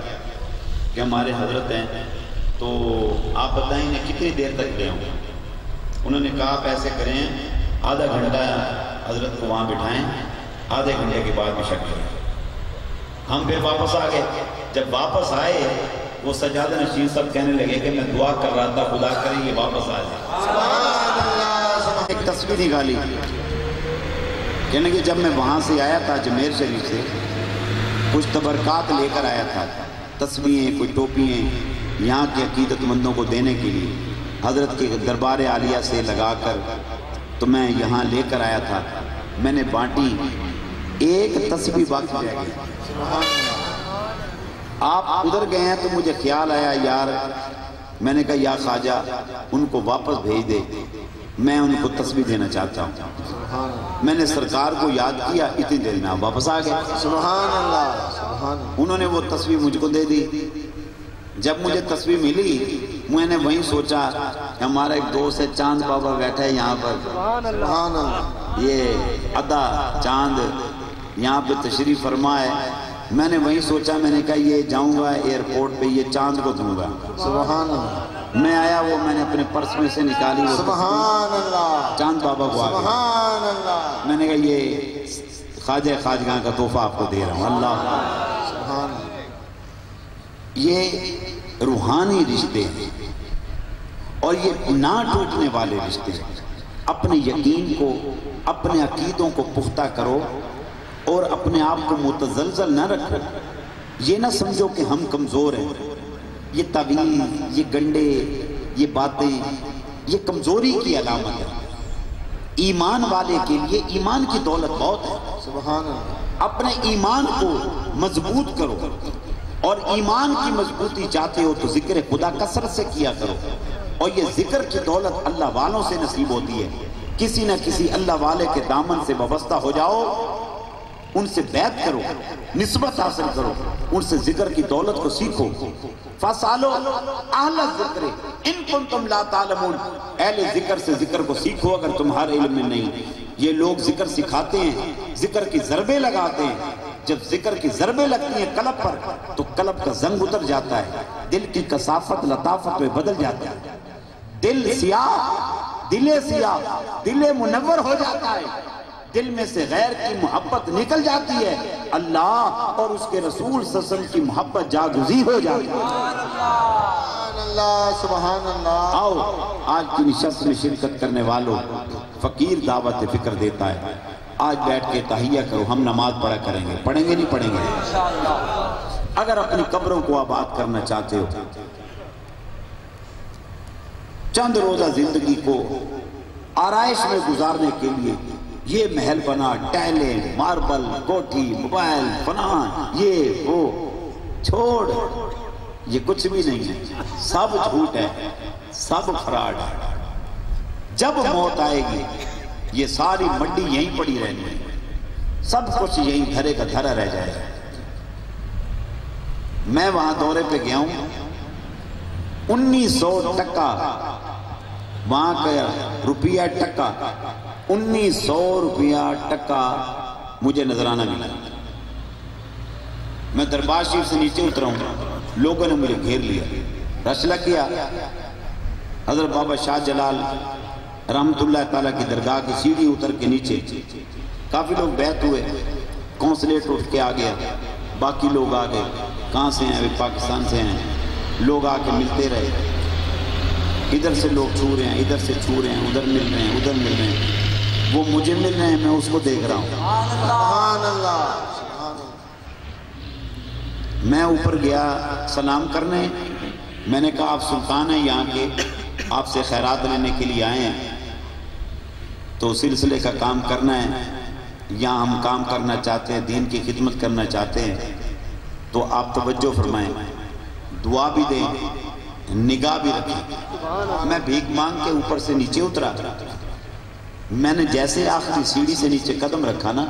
کہ ہمارے حضرت ہیں، تو آپ بتائیں انہیں کتنی دیر تک لے ہوں؟ انہوں نے کہا آپ ایسے کریں، آدھا گھنٹہ حضرت کو وہاں بٹھائیں، آدھے گھنٹے کے بعد بھی شک کریں۔ ہم پھر واپس آ گئے۔ جب واپس آئے وہ سجادہ نشین صاحب کہنے لگے کہ میں دعا کر رہا تھا خدا کرے یہ واپس آ جائے۔ ایک تصویر نکالی، کہنے کہ جب میں وہاں سے آیا تھا اجمیر شریف سے، کچھ تبرکات لے کر آیا تھا، تسبیحیں، کوئی ٹوپیاں یہاں کے عقیدت مندوں کو دینے کے لیے، حضرت کے دربار عالیہ سے لگا کر تو میں یہاں لے کر آیا تھا، میں نے بانٹی، ایک تسبیح باقی رہ گئی۔ آپ ادھر گئے ہیں تو مجھے خیال آیا یار، میں نے کہا یا خواجہ ان کو واپس بھیج دے، میں ان کو تسبیح دینا چاہتا ہوں۔ میں نے سرکار کو یاد کیا، اتنی دیر میں آپ واپس آ گئے۔ سبحان اللہ، سبحان اللہ۔ انہوں نے وہ تسبیح مجھ کو دے دی۔ جب مجھے تسبیح ملی میں نے وہیں سوچا کہ ہمارا ایک دوست ہے چاند بابا بیٹھا ہے یہاں پر، سبحان اللہ، یہ ادا چاند یہاں پہ تشریف فرما ہے۔ میں نے وہیں سوچا، میں نے کہا یہ جاؤں گا ایئرپورٹ پہ یہ چاند کو دوں گا۔ سبحان اللہ، میں آیا، وہ میں نے اپنے پرس میں سے نکالی، وہ سبحان اللہ، چاند بابا کو آ گیا۔ سبحان اللہ، میں نے کہا یہ خواجہ خواجگاں کا تحفہ آپ کو دے رہا ہوں۔ اللہ سبحان اللہ۔ یہ روحانی رشتے ہیں اور یہ نہ ٹوٹنے والے رشتے ہیں۔ اپنے یقین کو، اپنے عقیدوں کو پختہ کرو اور اپنے آپ کو متزلزل نہ رکھو۔ یہ نہ سمجھو کہ ہم کمزور ہیں، یہ تعویذ، یہ گنڈے، یہ باتیں، یہ کمزوری کی علامت ہے۔ ایمان والے کے لیے ایمان کی دولت بہت ہے. سبحان اللہ. اپنے ایمان کو مضبوط کرو، اور ایمان کی مضبوطی چاہتے ہو تو ذکر خدا کثرت سے کیا کرو. اور یہ ذکر کی دولت اللہ والوں سے نصیب ہوتی ہے. کسی نہ کسی اللہ والے کے دامن سے وابستہ ہو جاؤ، ان سے بیعت کرو، نسبت حاصل کرو، ان سے ذکر کی دولت کو سیکھو. فَاسْأَلُوا أَهْلَ الذِّكْرِ إِن كُنتُمْ لَا تَعْلَمُونَ. اہل ذکر سے ذکر کو سیکھو اگر تمہارے علم میں نہیں. یہ لوگ ذکر سکھاتے ہیں، ذکر کی ضربیں لگاتے ہیں. جب ذکر کی ضربیں لگتی ہیں قلب پر تو قلب کا زنگ اتر جاتا ہے، دل کی کثافت لطافت میں بدل جاتا ہے. دل سیاہ، دل منور ہو جاتا ہے. دل میں سے غیر کی محبت نکل جاتی ہے، اللہ اور اس کے رسول صلی اللہ علیہ وسلم کی محبت جاگزی ہو جاتی ہے. سبحان اللہ. سبحان اللہ. آؤ آج کی نشست میں شرکت کرنے والوں، فقیر دعوت فکر دیتا ہے. آج بیٹھ کے تحیہ کرو، ہم نماز پڑھا کریں گے. پڑھیں گے نہیں پڑھیں گے؟ اگر اپنی قبروں کو آباد کرنا چاہتے ہو، چند روزہ زندگی کو آرائش میں گزارنے کے لیے یہ محل بنا، ٹائلیں، ماربل، کوٹھی، موبائل، فلان، یہ وہ، چھوڑ. یہ کچھ بھی نہیں ہے، سب جھوٹ ہے، سب فراڈ ہے. جب موت آئے گی یہ ساری مڈی یہیں پڑی رہنی ہے، سب کچھ یہیں دھرے کا دھرا رہ جائے گا. میں وہاں دورے پہ گیا ہوں، 1900 ٹکا وہاں کا روپیہ ٹکا، 1900 روپیہ ٹکا مجھے نظرانہ ملا. میں دربار شریف سے نیچے اترا ہوں، لوگوں نے مجھے گھیر لیا، رش لگ گیا. حضرت بابا شاہ جلال رحمت اللہ تعالیٰ کی درگاہ کی سیڑھی اتر کے نیچے کافی لوگ بیعت ہوئے. کونسلیٹ اٹھ کے آ گیا، باقی لوگ آ گئے. کہاں سے ہیں؟ پاکستان سے ہیں. لوگ آ کے ملتے رہے، ادھر سے لوگ چھو رہے ہیں، ادھر سے چھو رہے ہیں، ادھر مل رہے ہیں، ادھر مل رہے ہیں. وہ مجھے مل رہے ہیں، میں اس کو دیکھ رہا ہوں. سبحان اللہ. سبحان اللہ. میں اوپر گیا سلام کرنے. میں نے کہا آپ سلطان ہیں یہاں کے، آپ سے خیرات لینے کے لیے آئے ہیں، تو سلسلے کا کام کرنا ہے، یہاں ہم کام کرنا چاہتے ہیں، دین کی خدمت کرنا چاہتے ہیں، تو آپ توجہ فرمائیں، دعا بھی دیں، نگاہ بھی رکھیں. میں بھیک مانگ کے اوپر سے نیچے اترا. میں نے جیسے آخری سیڑھی سے نیچے قدم رکھا نا،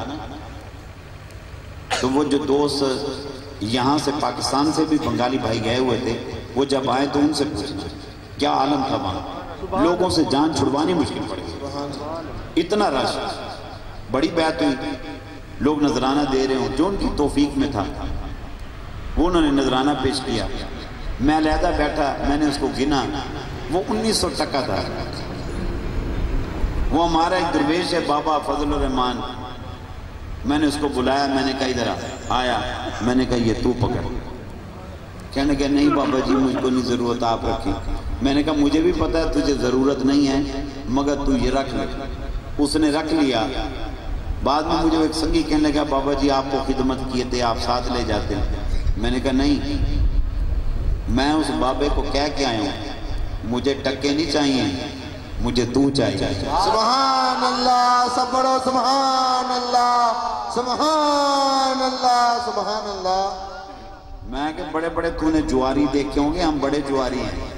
تو وہ جو دوست یہاں سے پاکستان سے بھی بنگالی بھائی گئے ہوئے تھے، وہ جب آئے تو ان سے پوچھنا کیا عالم تھا وہاں. لوگوں سے جان چھڑوانی مشکل پڑ گئی، اتنا رش. بڑی بیعت ہوئی، لوگ نذرانہ دے رہے ہوں، جو ان کی توفیق میں تھا وہ انہوں نے نذرانہ پیش کیا. میں علیحدہ بیٹھا، میں نے اس کو گنا، وہ 1900 ٹکا تھا. وہ ہمارا ایک درویش ہے بابا فضل الرحمان، میں نے اس کو بلایا، میں نے کہا ادھر آیا، میں نے کہا یہ تو پکڑ. کہنے کہ نہیں بابا جی مجھ کو نہیں ضرورت، آپ رکھیں. میں نے کہا مجھے بھی پتا ہے تجھے ضرورت نہیں ہے، مگر تو یہ رکھ لے. اس نے رکھ لیا. بعد میں مجھے ایک سنگی کہنے لگا بابا جی آپ کو خدمت کیے تھے، آپ ساتھ لے جاتے ہیں. میں نے کہا نہیں، میں اس بابے کو کہہ کے آیا ہوں مجھے ٹکے نہیں چاہیے، مجھے تو چاہیے. سبحان اللہ. سب پڑھو سبحان اللہ. سبحان اللہ. سبحان اللہ. میں کہ بڑے بڑے تو نے جواری دیکھے ہوں گے، ہم بڑے جواری ہیں.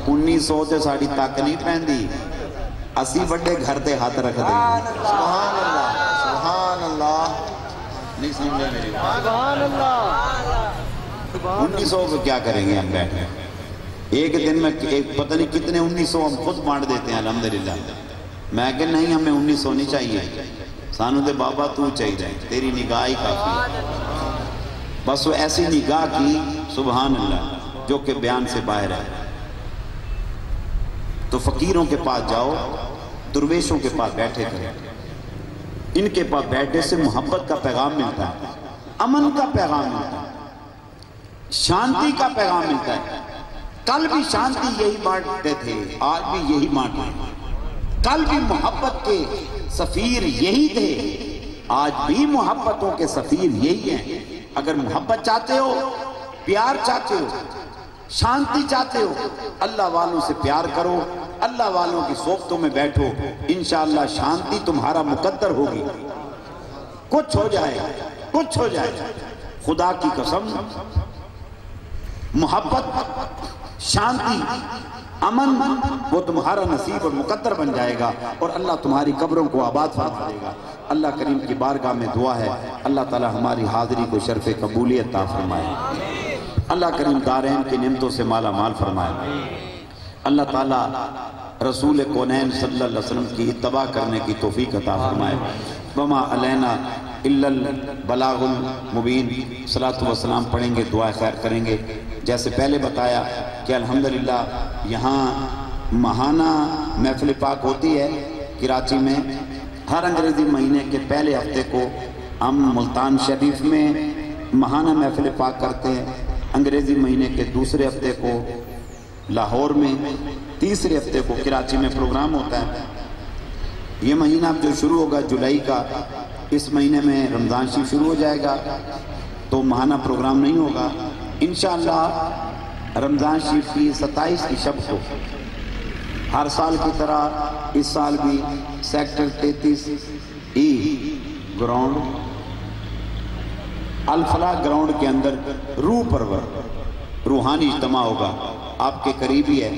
1900 سے ساڑی تک نہیں پہن دی، اسی بڑے گھر تے ہاتھ رکھ دیں. سبحان اللہ. سبحان اللہ. نہیں سمجھے میری بات؟ 1900 کو کیا کریں گے ہم بیٹھ گئے ایک دن میں پتہ نہیں کتنے 1900 ہم خود بانٹ دیتے ہیں الحمدللہ. میں کہ نہیں ہمیں 1900 نہیں چاہیے، سانو دے بابا تو چاہیے، تیری نگاہ ہی کافی. بس وہ ایسی نگاہ کی سبحان اللہ جو کہ بیان سے باہر ہے. تو فقیروں کے پاس جاؤ، درویشوں کے پاس بیٹھے کریں. ان کے پاس بیٹھے سے محبت کا پیغام ملتا ہے، امن کا پیغام ملتا ہے، شانتی کا پیغام ملتا ہے. کل بھی شانتی یہی بانٹتے تھے، آج بھی یہی بانٹتے ہیں. کل بھی محبت کے سفیر یہی تھے، آج بھی محبتوں کے سفیر یہی ہیں. اگر محبت چاہتے ہو، پیار چاہتے ہو، شانتی چاہتے ہو، اللہ والوں سے پیار کرو، اللہ والوں کی صحبتوں میں بیٹھو، انشاءاللہ شانتی تمہارا مقدر ہوگی. کچھ ہو جائے، کچھ ہو جائے، خدا کی قسم محبت، شانتی، امن وہ تمہارا نصیب اور مقدر بن جائے گا، اور اللہ تمہاری قبروں کو آباد فرما دے گا. اللہ کریم کی بارگاہ میں دعا ہے، اللہ تعالی ہماری حاضری کو شرف قبولیت عطا فرمائے. اللہ کریم دارین کی نعمتوں سے مالا مال فرمائے. اللہ تعالی رسول کونین صلی اللہ علیہ وسلم کی اتباع کرنے کی توفیق عطا فرمائے. وما علینا الا البلاغ المبین. صلاۃ والسلام پڑھیں گے، دعا خیر کریں گے. جیسے پہلے بتایا کہ الحمدللہ یہاں ماہانہ محفل پاک ہوتی ہے کراچی میں. ہر انگریزی مہینے کے پہلے ہفتے کو ہم ملتان شریف میں ماہانہ محفل پاک کرتے ہیں. انگریزی مہینے کے دوسرے ہفتے کو لاہور میں، تیسرے ہفتے کو کراچی میں پروگرام ہوتا ہے. یہ مہینہ اب جو شروع ہوگا جولائی کا، اس مہینے میں رمضان شریف شروع ہو جائے گا تو ماہانہ پروگرام نہیں ہوگا. انشاءاللہ رمضان شریف کی 27 کی شب کو ہر سال کی طرح اس سال بھی سیکٹر 33E گراؤنڈ، الفلاح گراؤنڈ کے اندر روح پرور روحانی اجتماع ہوگا. آپ کے قریبی ہے،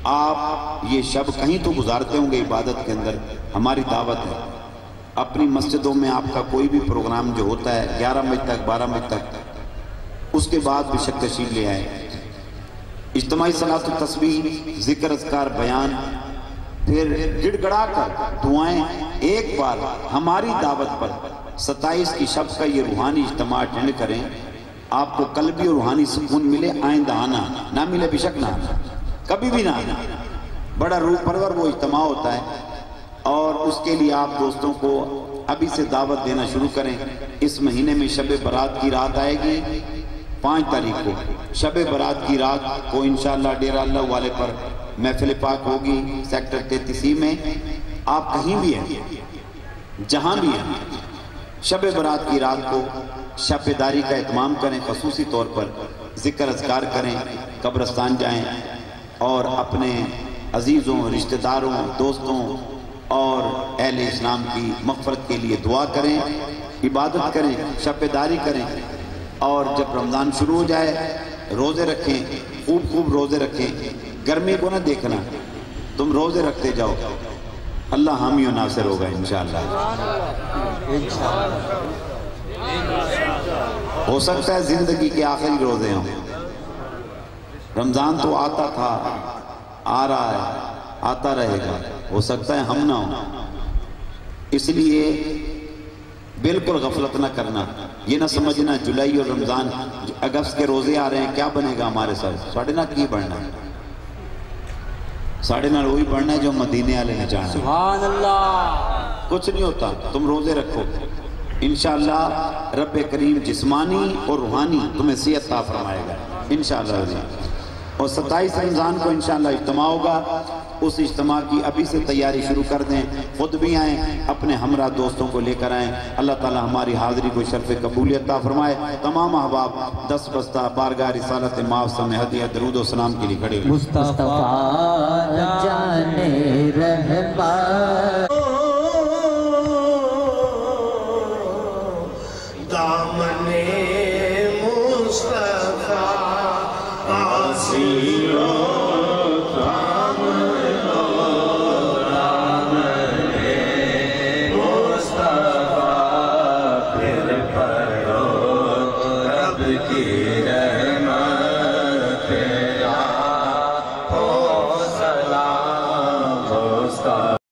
آپ یہ شب کہیں تو گزارتے ہوں گے عبادت کے اندر. ہماری دعوت ہے اپنی مسجدوں میں آپ کا کوئی بھی پروگرام جو ہوتا ہے 11 بجے تک 12 بجے تک، اس کے بعد بے شک تشریف لے آئے. اجتماعی صلاۃ و تسبیح، ذکر اذکار، بیان، پھر گڑ گڑا کر دعائیں ایک بار ہماری دعوت پر 27 کی شب کا یہ روحانی اجتماع اٹینڈ کریں. آپ کو قلبی اور روحانی سکون ملے. آئندہ آنا نہ ملے بے شک نہ آنا، کبھی بھی نہ آنا. بڑا روح پرور وہ اجتماع ہوتا ہے، اور اس کے لیے آپ دوستوں کو ابھی سے دعوت دینا شروع کریں. اس مہینے میں شب برات کی رات آئے گی 5 تاریخ کو. شب برات کی رات کو انشاءاللہ ڈیرہ اللہ والے پر محفل پاک ہوگی سیکٹر 33 میں. آپ کہیں بھی ہیں، جہاں بھی ہیں، شب برات کی رات کو شب داری کا اہتمام کریں. خصوصی طور پر ذکر اذکار کریں، قبرستان جائیں اور اپنے عزیزوں، رشتہ داروں، دوستوں اور اہل اسلام کی مغفرت کے لیے دعا کریں، عبادت کریں، شب داری کریں. اور جب رمضان شروع ہو جائے روزے رکھیں، خوب روزے رکھیں. گرمی کو نہ دیکھنا، تم روزے رکھتے جاؤ، اللہ حامی و ناصر ہوگا انشاءاللہ. ہو سکتا ہے زندگی کے آخری روزے ہوں. رمضان تو آتا تھا، آ رہا ہے، آتا رہے گا. ہو سکتا ہے ہم نہ ہوں. اس لیے بالکل غفلت نہ کرنا. یہ نہ سمجھنا جولائی اور رمضان اگست کے روزے آ رہے ہیں کیا بنے گا ہمارے ساتھ. ساڑھے نہ کی بڑھنا، ساڑھے نہ وہی بڑھنا ہے جو مدینے والے نے چاہنا. سبحان اللہ. کچھ نہیں ہوتا، تم روزے رکھو، انشاءاللہ رب کریم جسمانی اور روحانی تمہیں صحت عطا فرمائے گا انشاءاللہ. اور 27 رمضان کو انشاءاللہ اجتماع ہوگا. اس اجتماع کی ابھی سے تیاری شروع کر دیں. خود بھی آئیں، اپنے ہمراہ دوستوں کو لے کر آئیں. اللہ تعالی ہماری حاضری کو شرف قبولیت عطا فرمائے. تمام احباب دست بستہ بارگاہ رسالت معصوم میں ہدیہ درود و سلام کے لیے کھڑے ہوئے. مصطفیٰ جان رحمان دامن مصطفیٰ آسیر کی